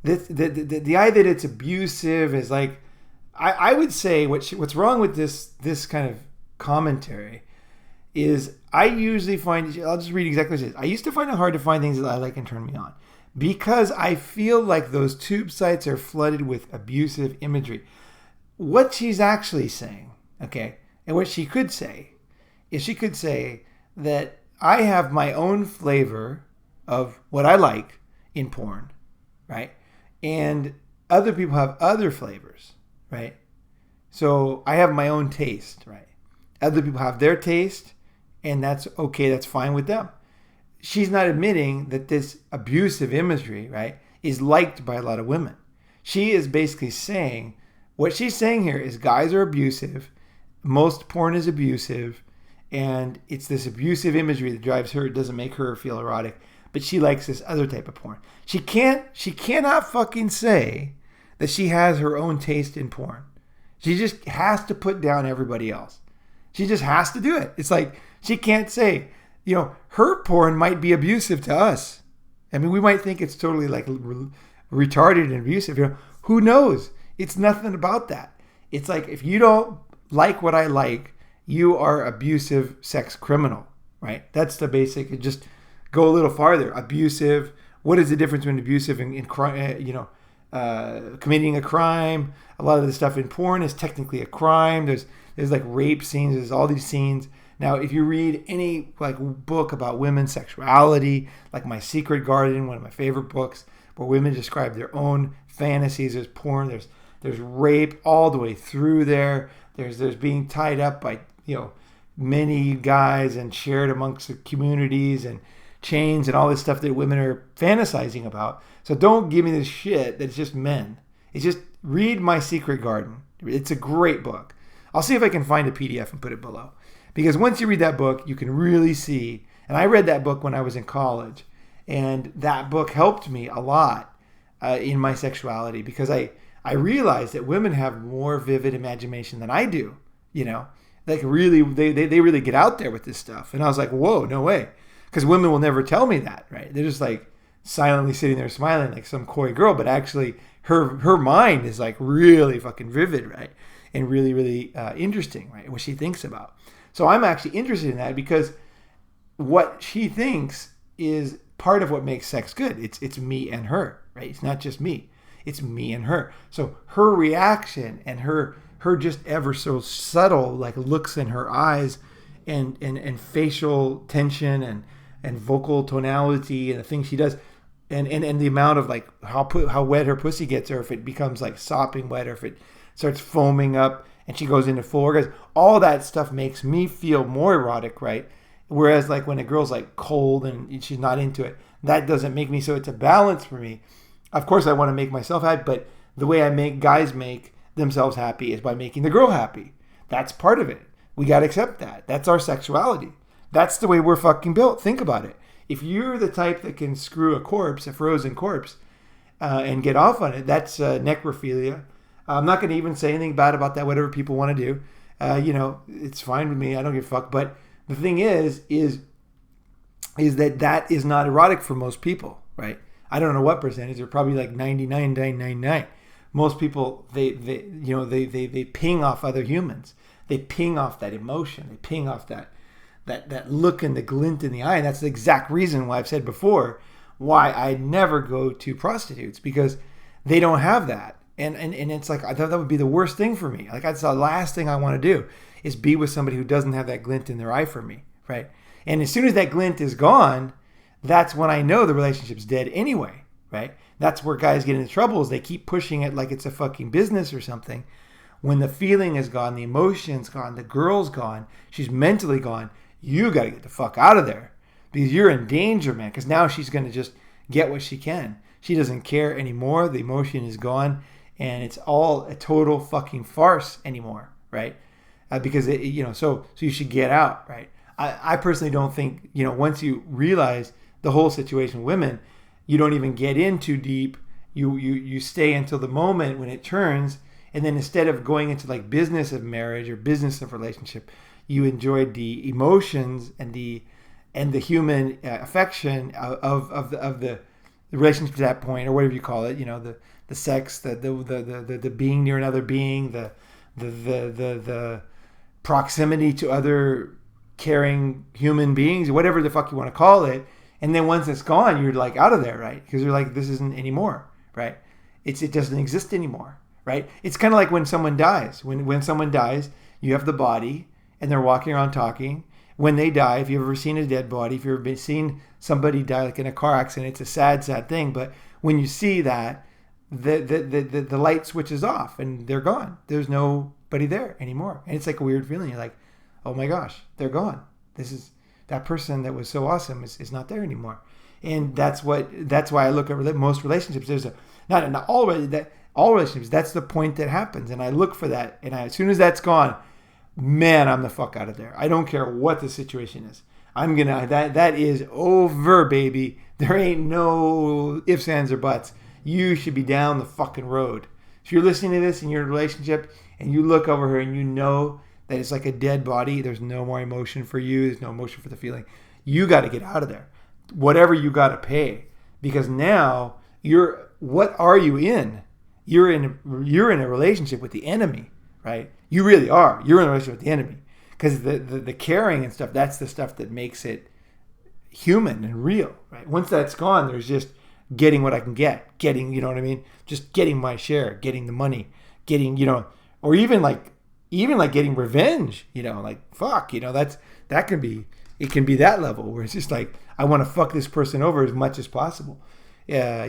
S1: idea that it's abusive is like, I would say what's wrong with this kind of commentary is I usually find, I'll just read exactly what it is. I used to find it hard to find things that I like and turn me on because I feel like those tube sites are flooded with abusive imagery. What she's actually saying, okay, and what she could say is she could say that I have my own flavor of what I like in porn, right? And other people have other flavors, right? So I have my own taste, right? Other people have their taste, and that's okay, that's fine with them. She's not admitting that this abusive imagery, right, is liked by a lot of women. She is basically saying, what she's saying here is guys are abusive, most porn is abusive, and it's this abusive imagery that drives her. It doesn't make her feel erotic, but she likes this other type of porn. She cannot fucking say that she has her own taste in porn. She just has to put down everybody else. She just has to do it. It's like, she can't say, her porn might be abusive to us. I mean, we might think it's totally like retarded and abusive. Who knows? It's nothing about that. It's like, if you don't like what I like, you are abusive sex criminal, right? That's the basic. Just go a little farther. Abusive. What is the difference between abusive and crime? Committing a crime. A lot of the stuff in porn is technically a crime. There's like rape scenes. There's all these scenes. Now, if you read any like book about women's sexuality, like My Secret Garden, one of my favorite books, where women describe their own fantasies, there's porn, there's rape all the way through there. There's being tied up by many guys and shared amongst the communities and chains and all this stuff that women are fantasizing about. So don't give me this shit that it's just men. It's just read My Secret Garden. It's a great book. I'll see if I can find a PDF and put it below. Because once you read that book, you can really see, and I read that book when I was in college, and that book helped me a lot in my sexuality because I realized that women have more vivid imagination than I do, like really, they really get out there with this stuff. And I was like, whoa, no way. Because women will never tell me that, right? They're just like silently sitting there smiling like some coy girl, but actually her mind is like really fucking vivid, right? And really, really interesting, right? What she thinks about. So I'm actually interested in that because what she thinks is part of what makes sex good. It's me and her, right? It's not just me. It's me and her. So her reaction and her just ever so subtle like looks in her eyes and facial tension and vocal tonality and the things she does and the amount of like how wet her pussy gets, or if it becomes like sopping wet, or if it starts foaming up and she goes into full orgasm, all that stuff makes me feel more erotic, right? Whereas like when a girl's like cold and she's not into it, that doesn't make me. So it's a balance for me. Of course I want to make myself happy, but the way I make guys make themselves happy is by making the girl happy. That's part of it. We got to accept that. That's our sexuality. That's the way we're fucking built. Think about it. If you're the type that can screw a frozen corpse, and get off on it, that's necrophilia. I'm not going to even say anything bad about that, whatever people want to do. It's fine with me. I don't give a fuck. But the thing is that is not erotic for most people, right? I don't know what percentage. They're probably like 99.999. Most people, they ping off other humans. They ping off that emotion. They ping off that look and the glint in the eye. And that's the exact reason why I've said before why I never go to prostitutes, because they don't have that. And it's like, I thought that would be the worst thing for me. Like, that's the last thing I want to do is be with somebody who doesn't have that glint in their eye for me, right? And as soon as that glint is gone, that's when I know the relationship's dead anyway, right? That's where guys get into trouble, is they keep pushing it like it's a fucking business or something. When the feeling is gone, the emotion's gone, the girl's gone, she's mentally gone, you got to get the fuck out of there because you're in danger, man, because now she's going to just get what she can. She doesn't care anymore. The emotion is gone. And it's all a total fucking farce anymore, right? Because so you should get out, right? I personally don't think, once you realize the whole situation with women, you don't even get in too deep. You stay until the moment when it turns, and then instead of going into like business of marriage or business of relationship, you enjoyed the emotions and the human affection of the relationship to that point, or whatever you call it. The sex, the being near another being, the proximity to other caring human beings, whatever the fuck you want to call it. And then once it's gone, you're like out of there, right? Because you're like, this isn't anymore, right? It doesn't exist anymore, right? It's kind of like when someone dies. When someone dies, you have the body, and they're walking around talking. When they die, if you've ever seen a dead body, if you've ever seen somebody die like in a car accident, it's a sad, sad thing. But when you see that, the light switches off and they're gone. There's nobody there anymore. And it's like a weird feeling. You're like, oh my gosh, they're gone. That person that was so awesome is not there anymore. And that's why I look at most relationships. There's not all relationships. That's the point that happens. And I look for that. And as soon as that's gone, man, I'm the fuck out of there. I don't care what the situation is. That is over, baby. There ain't no ifs, ands, or buts. You should be down the fucking road. If you're listening to this and you're in a relationship and you look over her and you know that it's like a dead body, there's no more emotion for you, there's no emotion for the feeling, you got to get out of there. Whatever you got to pay. Because now, what are you in? You're in a relationship with the enemy, right? You really are. You're in a relationship with the enemy. Because the caring and stuff, that's the stuff that makes it human and real, right? Once that's gone, there's just getting what I can get. Getting, you know what I mean? Just getting my share, getting the money, getting, or even like getting revenge, like fuck, that can be that level where it's just like, I want to fuck this person over as much as possible. Yeah,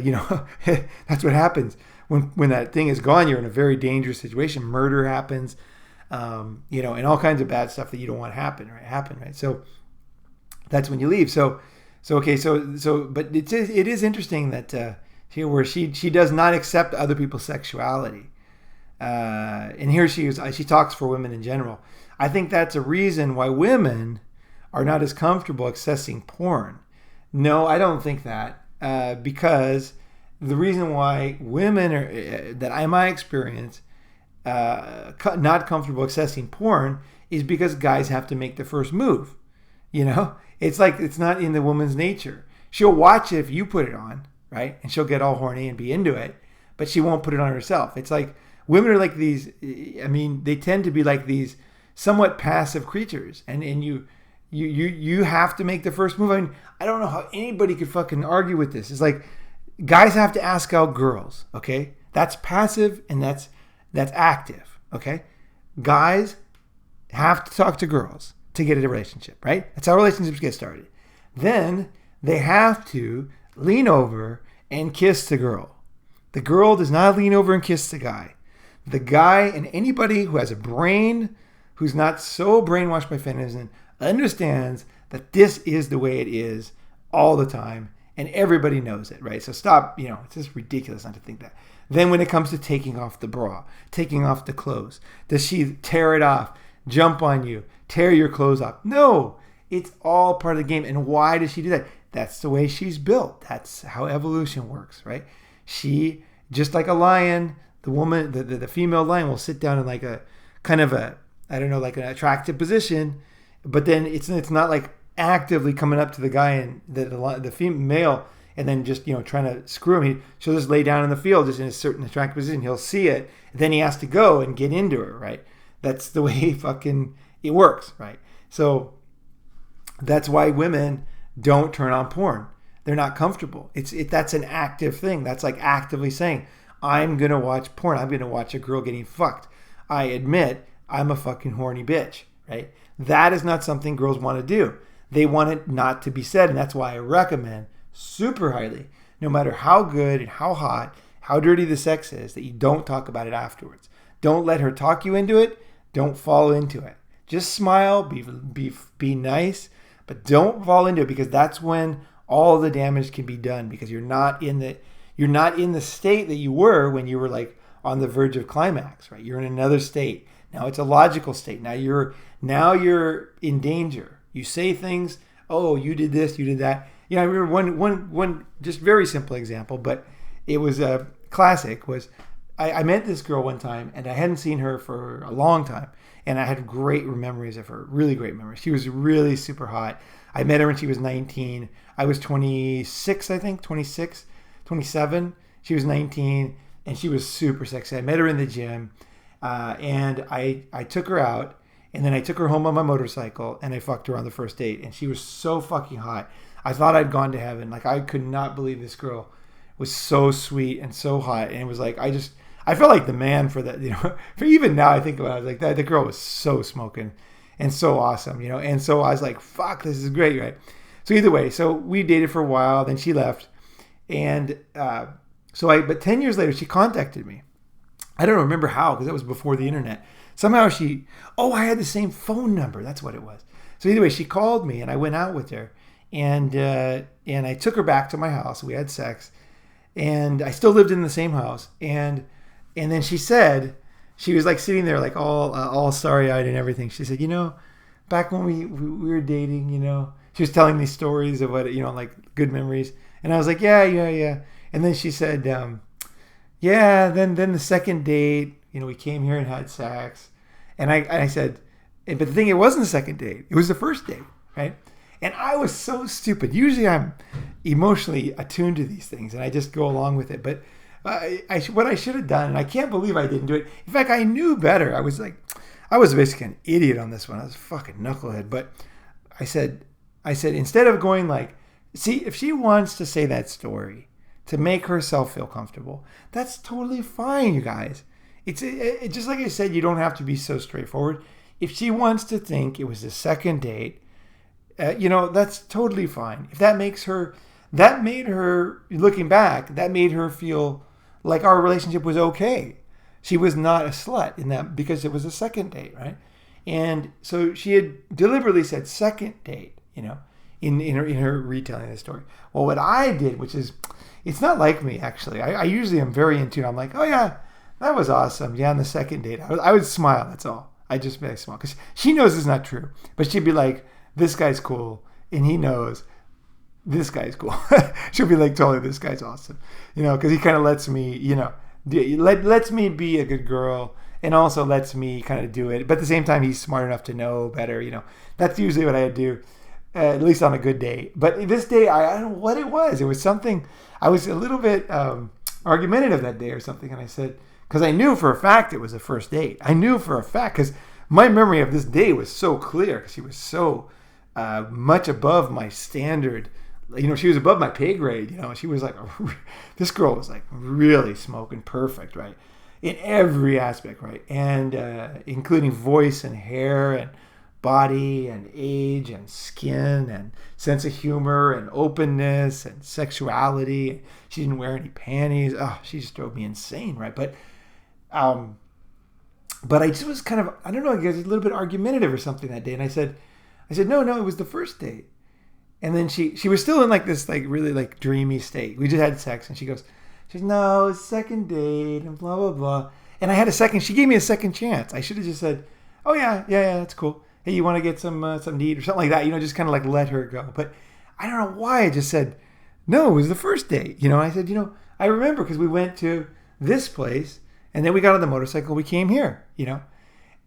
S1: that's what happens when that thing is gone. You're in a very dangerous situation. Murder happens, and all kinds of bad stuff that you don't want to happen, right? So that's when you leave. So but it is interesting that here where she does not accept other people's sexuality, and here she talks for women in general. I think that's a reason why women are not as comfortable accessing porn. No, I don't think that, because the reason why women are, that in my experience, not comfortable accessing porn is because guys have to make the first move. It's like, it's not in the woman's nature. She'll watch it if you put it on, right? And she'll get all horny and be into it, but she won't put it on herself. It's like women are like these, they tend to be like these somewhat passive creatures, and you have to make the first move. I don't know how anybody could fucking argue with this. It's like guys have to ask out girls, okay? That's passive and that's active, okay? Guys have to talk to girls to get a relationship, right? That's how relationships get started. Then they have to lean over and kiss the girl. The girl does not lean over and kiss the guy. The guy, and anybody who has a brain, who's not so brainwashed by feminism, understands that this is the way it is all the time, and everybody knows it, right? So stop, it's just ridiculous not to think that. Then when it comes to taking off the bra, taking off the clothes, does she tear it off, jump on you, tear your clothes off? No, it's all part of the game. And why does she do that? That's the way she's built. That's how evolution works, right? She, just like a lion, the woman, the female lion will sit down in like a kind of a, like an attractive position, but then it's not like actively coming up to the guy and the female and then just trying to screw him. She'll just lay down in the field just in a certain attractive position. He'll see it, and then he has to go and get into her, right? That's the way fucking it works, right? So that's why women don't turn on porn. They're not comfortable. That's an active thing. That's like actively saying, I'm gonna watch porn. I'm gonna watch a girl getting fucked. I admit I'm a fucking horny bitch, right? That is not something girls want to do. They want it not to be said, and that's why I recommend super highly, no matter how good and how hot, how dirty the sex is, that you don't talk about it afterwards. Don't let her talk you into it. Don't fall into it. Just smile, be nice, but don't fall into it, because that's when all the damage can be done, because you're not in the state that you were when you were like on the verge of climax, right? You're in another state. Now it's a logical state. Now you're in danger. You say things, oh, you did this, you did that. You know, I remember one just very simple example, but it was a classic. Was I met this girl one time, and I hadn't seen her for a long time, and I had great memories of her, really great memories. She was really super hot. I met her when she was 19. I was 26, I think, 26, 27. She was 19, and she was super sexy. I met her in the gym, and I took her out, and then I took her home on my motorcycle, and I fucked her on the first date, and she was so fucking hot. I thought I'd gone to heaven. Like, I could not believe this girl was so sweet and so hot, and it was like, I felt like the man for that, you know. For even now, I think about it, I was like, that the girl was so smoking and so awesome, you know. And so I was like, fuck, this is great, right? So either way, so we dated for a while, then she left, and but 10 years later, she contacted me. I don't remember how, because that was before the internet. Somehow I had the same phone number. That's what it was. So either way, she called me, and I went out with her, and I took her back to my house. We had sex, and I still lived in the same house, and then she said, she was like sitting there like all starry-eyed and everything. She said, you know, back when we were dating, you know, she was telling me stories of what, you know, like good memories. And I was like, yeah. And then she said, yeah, then the second date, you know, we came here and had sex. And I said, but the thing, it wasn't the second date. It was the first date, right? And I was so stupid. Usually I'm emotionally attuned to these things and I just go along with it. But what I should have done, and I can't believe I didn't do it. In fact, I knew better. I was basically an idiot on this one. I was a fucking knucklehead. But I said, instead of going like, see, if she wants to say that story to make herself feel comfortable, that's totally fine, you guys. It's just like I said, you don't have to be so straightforward. If she wants to think it was the second date, you know, that's totally fine. If that made her, looking back, that made her feel like our relationship was okay. She was not a slut in that because it was a second date, right? And so she had deliberately said second date, you know, in her retelling of the story. Well, what I did, which is, it's not like me actually. I usually am very in tune. I'm like, oh yeah, that was awesome. Yeah, on the second date, I would smile. That's all. I just made a smile because she knows it's not true, but she'd be like, this guy's cool, and he knows this guy's cool. She'll be like, totally, this guy's awesome, you know, because he kind of lets me, you know, lets me be a good girl, and also lets me kind of do it. But at the same time, he's smart enough to know better, you know. That's usually what I do, at least on a good day. But this day, I don't know what it was. It was something. I was a little bit argumentative that day or something, and I said, because I knew for a fact it was a first date. I knew for a fact because my memory of this day was so clear because she was so much above my standard. You know, she was above my pay grade. You know, she was like, this girl was like really smoking perfect, right? In every aspect, right? And including voice and hair and body and age and skin and sense of humor and openness and sexuality. She didn't wear any panties. Oh, she just drove me insane, right? But I just was kind of, I don't know, I guess a little bit argumentative or something that day. And I said, no, it was the first date. And then she was still in like this like really like dreamy state. We just had sex, and she goes, no, it's second date and blah, blah, blah. And I had she gave me a second chance. I should have just said, oh yeah, that's cool. Hey, you want to get something to eat or something like that? You know, just kind of like let her go. But I don't know why I just said, no, it was the first date. You know, I said, you know, I remember because we went to this place and then we got on the motorcycle, we came here, you know.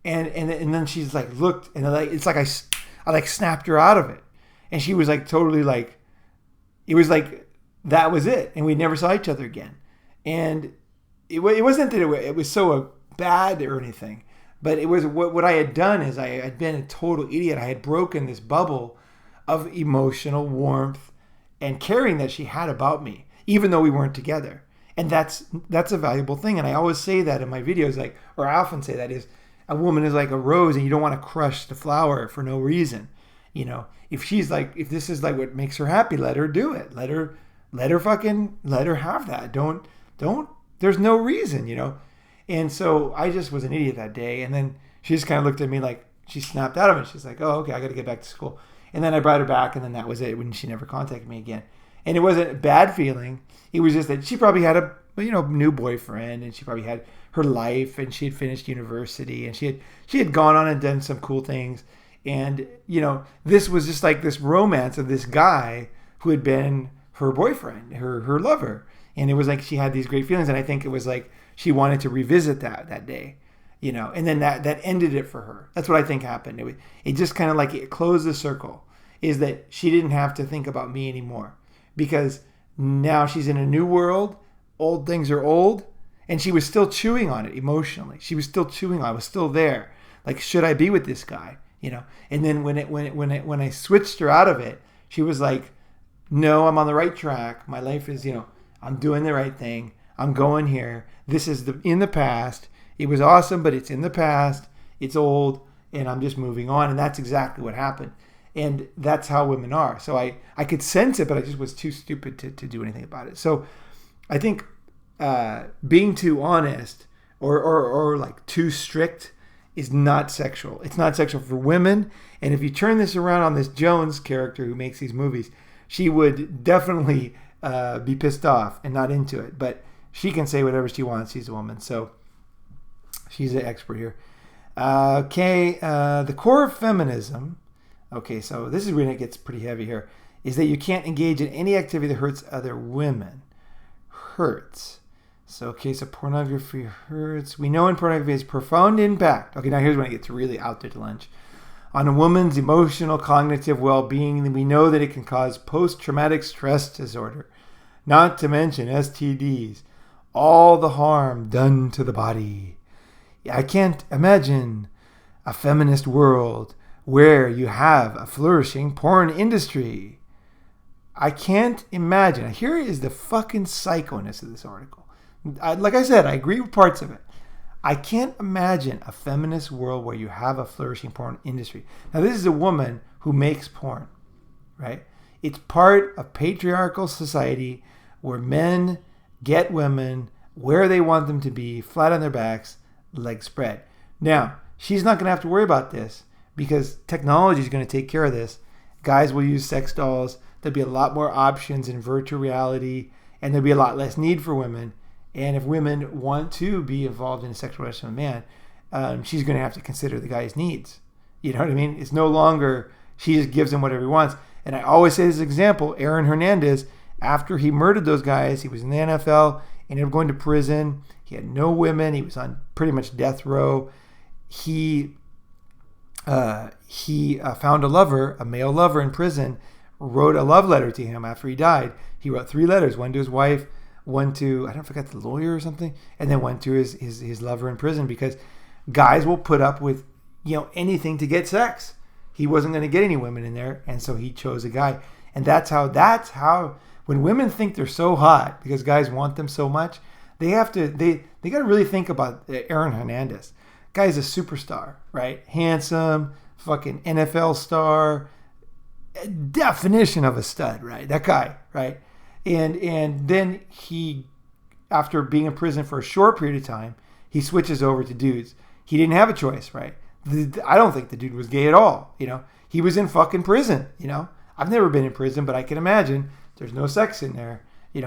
S1: And then she's like looked, and like it's like I like snapped her out of it. And she was like totally like, it was like, that was it. And we never saw each other again. And it wasn't that it was so bad or anything. But it was what I had done is I had been a total idiot. I had broken this bubble of emotional warmth and caring that she had about me, even though we weren't together. And that's a valuable thing. And I always say that in my videos, like, or I often say that is, a woman is like a rose and you don't want to crush the flower for no reason. You know, if this is like what makes her happy, let her do it. Let her have that. Don't, there's no reason, you know? And so I just was an idiot that day. And then she just kind of looked at me like she snapped out of it. She's like, oh, okay, I got to get back to school. And then I brought her back, and then that was it. When she never contacted me again. And it wasn't a bad feeling. It was just that she probably had a new boyfriend, and she probably had her life, and she had finished university, and she had gone on and done some cool things. And, you know, this was just like this romance of this guy who had been her boyfriend, her lover. And it was like she had these great feelings. And I think it was like she wanted to revisit that day, and then that ended it for her. That's what I think happened. It just kind of like it closed the circle, is that she didn't have to think about me anymore, because now she's in a new world. Old things are old. And she was still chewing on it emotionally. She was still chewing on it. I was still there. Like, should I be with this guy? And then when I switched her out of it, she was like, no, I'm on the right track. My life is, I'm doing the right thing. I'm going here. This is in the past. It was awesome, but it's in the past. It's old, and I'm just moving on. And that's exactly what happened. And that's how women are. So I could sense it, but I just was too stupid to do anything about it. So I think being too honest or like too strict is not sexual. It's not sexual for women. And if you turn this around on this Jones character who makes these movies, she would definitely be pissed off and not into it. But she can say whatever she wants. She's a woman. So she's an expert here. The core of feminism. Okay, so this is when it gets pretty heavy here. Is that you can't engage in any activity that hurts other women. Hurts. So pornography hurts. We know in pornography has profound impact. Okay, now here's when it gets really out there to lunch. On a woman's emotional, cognitive well-being, we know that it can cause post-traumatic stress disorder, not to mention STDs, all the harm done to the body. I can't imagine a feminist world where you have a flourishing porn industry. I can't imagine. Here is the fucking psychoness of this article. Like I said, I agree with parts of it. I can't imagine a feminist world where you have a flourishing porn industry. Now, this is a woman who makes porn, right? It's part of patriarchal society where men get women where they want them to be, flat on their backs, legs spread. Now, she's not going to have to worry about this because technology is going to take care of this. Guys will use sex dolls. There'll be a lot more options in virtual reality, and there'll be a lot less need for women. And if women want to be involved in a sexual relationship with a man, she's going to have to consider the guy's needs. You know what I mean? It's no longer she just gives him whatever he wants. And I always say this example, Aaron Hernandez, after he murdered those guys, he was in the NFL, ended up going to prison. He had no women. He was on pretty much death row. He found a lover, a male lover in prison, wrote a love letter to him after he died. He wrote 3 letters, one to his wife, one to, I forgot the lawyer or something, and then one to his lover in prison, because guys will put up with, anything to get sex. He wasn't going to get any women in there, and so he chose a guy. And that's how when women think they're so hot because guys want them so much, they got to really think about Aaron Hernandez. Guy's a superstar, right? Handsome, fucking NFL star, definition of a stud, right? That guy, right? And then he, after being in prison for a short period of time, he switches over to dudes. He didn't have a choice, right? I don't think the dude was gay at all. He was in fucking prison. I've never been in prison, but I can imagine there's no sex in there.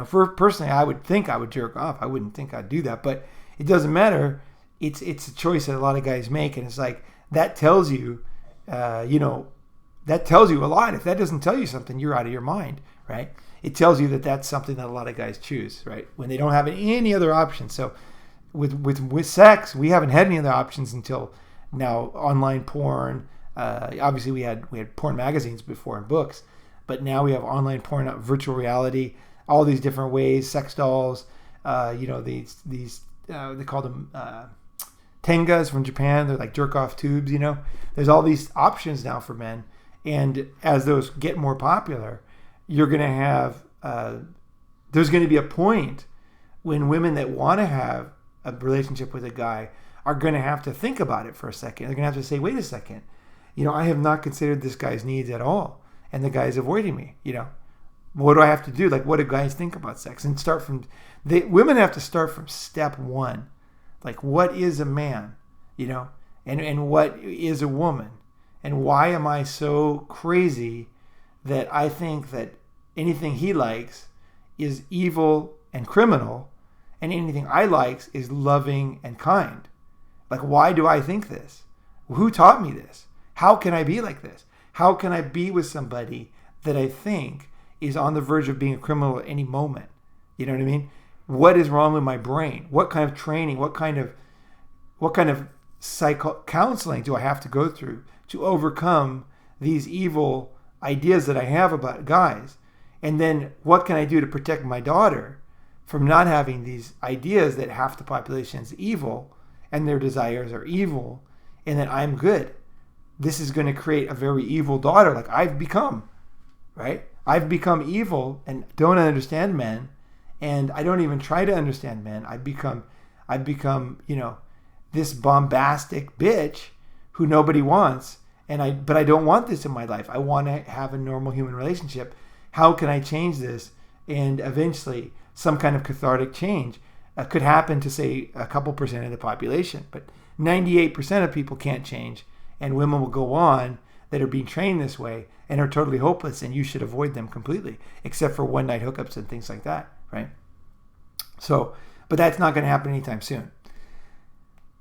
S1: For personally, I would think I would jerk off. I wouldn't think I'd do that, but it doesn't matter. It's a choice that a lot of guys make, and it's like that tells you, that tells you a lot. If that doesn't tell you something, you're out of your mind, right? It tells you that that's something that a lot of guys choose, right? When they don't have any other options. So with sex, we haven't had any other options until now. Online porn. Obviously, we had porn magazines before and books, but now we have online porn, virtual reality, all these different ways. Sex dolls. These they call them tengas from Japan. They're like jerk off tubes. There's all these options now for men, and as those get more popular, you're going to have, there's going to be a point when women that want to have a relationship with a guy are going to have to think about it for a second. They're going to have to say, wait a second, I have not considered this guy's needs at all. And the guy's avoiding me, What do I have to do? Like, what do guys think about sex? And women have to start from step 1. Like, what is a man, and what is a woman? And why am I so crazy that I think that anything he likes is evil and criminal, and anything I likes is loving and kind? Like, why do I think this? Who taught me this? How can I be like this? How can I be with somebody that I think is on the verge of being a criminal at any moment. You know what I mean? What is wrong with my brain? What kind of training, what kind of counseling do I have to go through to overcome these evil ideas that I have about guys? And then what can I do to protect my daughter from not having these ideas that half the population is evil and their desires are evil and that I'm good? This is going to create a very evil daughter like I've become, right? I've become evil and don't understand men, and I don't even try to understand men. I've become, this bombastic bitch who nobody wants, but I don't want this in my life. I want to have a normal human relationship. How can I change this? And eventually, some kind of cathartic change could happen to, say, a couple percent of the population, but 98% of people can't change, and women will go on that are being trained this way and are totally hopeless, and you should avoid them completely, except for one-night hookups and things like that, right? So, but that's not going to happen anytime soon.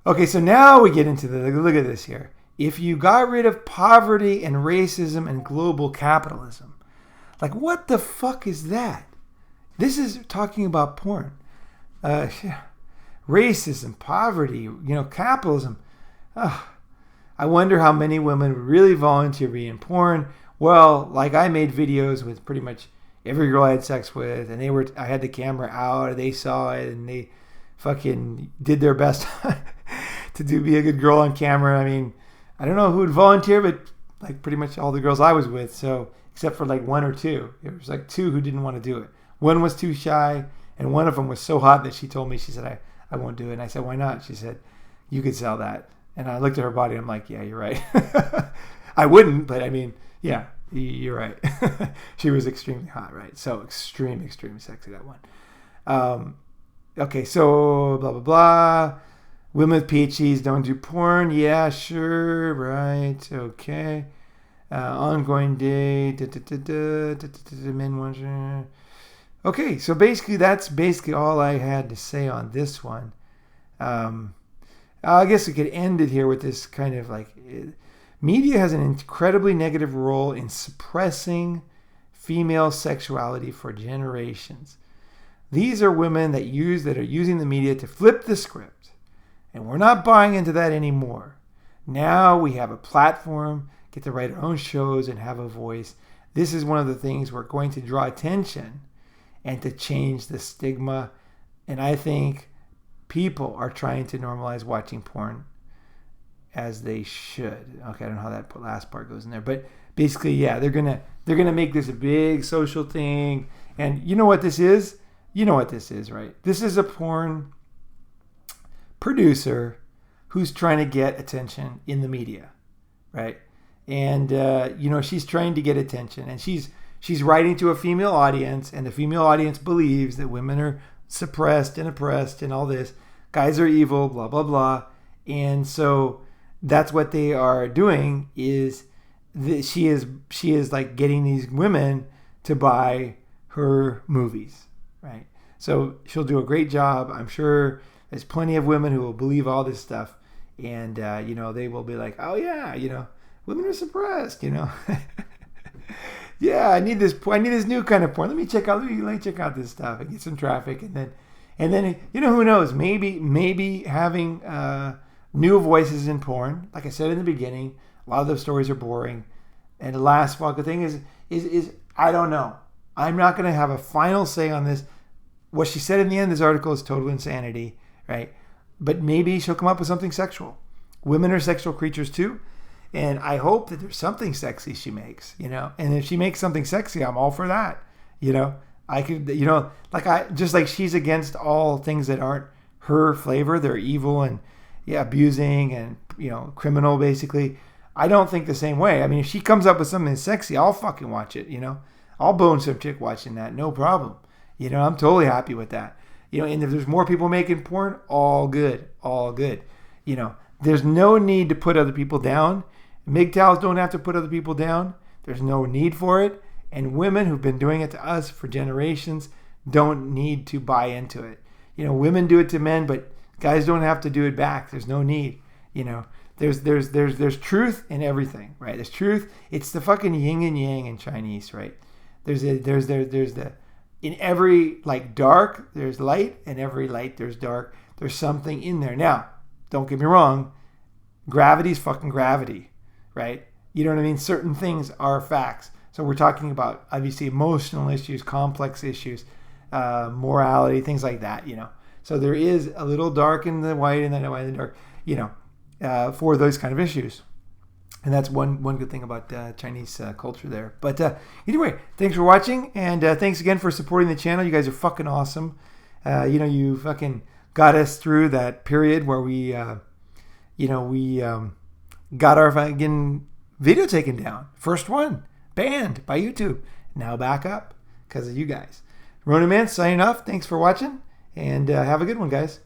S1: Okay, so now we get into look at this here. If you got rid of poverty and racism and global capitalism, like what the fuck is that? This is talking about porn. Racism, poverty, capitalism. I wonder how many women would really volunteer to be in porn. Well, like I made videos with pretty much every girl I had sex with, and I had the camera out, and they saw it, and they fucking did their best to be a good girl on camera. I mean, I don't know who would volunteer, but like pretty much all the girls I was with, so except for like one or two. There was like two who didn't want to do it. One was too shy, and one of them was so hot that she told me, she said, I won't do it. And I said, why not? She said, you could sell that. And I looked at her body, and I'm like, yeah, you're right. I wouldn't, but I mean, yeah, you're right. She was extremely hot, right? So extremely sexy, that one. Okay, so blah, blah, blah. Women with PhDs don't do porn. Yeah, sure, right, okay. Ongoing day. Men watching. Okay, so basically that's all I had to say on this one. I guess we could end it here with this kind of like, media has an incredibly negative role in suppressing female sexuality for generations. These are women that are using the media to flip the script, and we're not buying into that anymore. Now we have a platform, get to write our own shows and have a voice. This is one of the things we're going to draw attention and to change the stigma. And I think people are trying to normalize watching porn as they should. Okay, I don't know how that last part goes in there, but basically, yeah, they're gonna make this a big social thing. And you know what this is? You know what this is, right? This is a porn producer who's trying to get attention in the media, right? And she's trying to get attention, and she's writing to a female audience, and the female audience believes that women are suppressed and oppressed and all this. Guys are evil, blah, blah, blah. And so that's what they are doing, is that she is like getting these women to buy her movies, right? So she'll do a great job. I'm sure there's plenty of women who will believe all this stuff, and they will be like, oh yeah, women are suppressed, yeah, I need this new kind of porn. Let me check out this stuff and get some traffic, and then who knows? Maybe having new voices in porn. Like I said in the beginning, a lot of those stories are boring. And the last fucking thing is I don't know. I'm not going to have a final say on this. What she said in the end of this article is total insanity, right? But maybe she'll come up with something sexual. Women are sexual creatures too. And I hope that there's something sexy she makes, And if she makes something sexy, I'm all for that, I could, just like she's against all things that aren't her flavor. They're evil and, abusing and, criminal, basically. I don't think the same way. I mean, if she comes up with something sexy, I'll fucking watch it, I'll bone some chick watching that, no problem. I'm totally happy with that. And if there's more people making porn, all good. There's no need to put other people down. MGTOWs don't have to put other people down. There's no need for it. And women who've been doing it to us for generations don't need to buy into it. Women do it to men, but guys don't have to do it back. There's no need. There's truth in everything, right? There's truth. It's the fucking yin and yang in Chinese, right? There's the in every like dark there's light, and every light there's dark. There's something in there. Now, don't get me wrong, gravity's fucking gravity, right? You know what I mean? Certain things are facts. So we're talking about obviously emotional issues, complex issues, morality, things like that, you know. So there is a little dark in the white and then a white in the dark, you know, for those kind of issues. And that's one good thing about Chinese culture there. But anyway, thanks for watching, and thanks again for supporting the channel. You guys are fucking awesome. You know, you fucking got us through that period where we, got our fucking video taken down. First one, banned by YouTube. Now back up because of you guys. Ronan Man signing off. Thanks for watching, and have a good one, guys.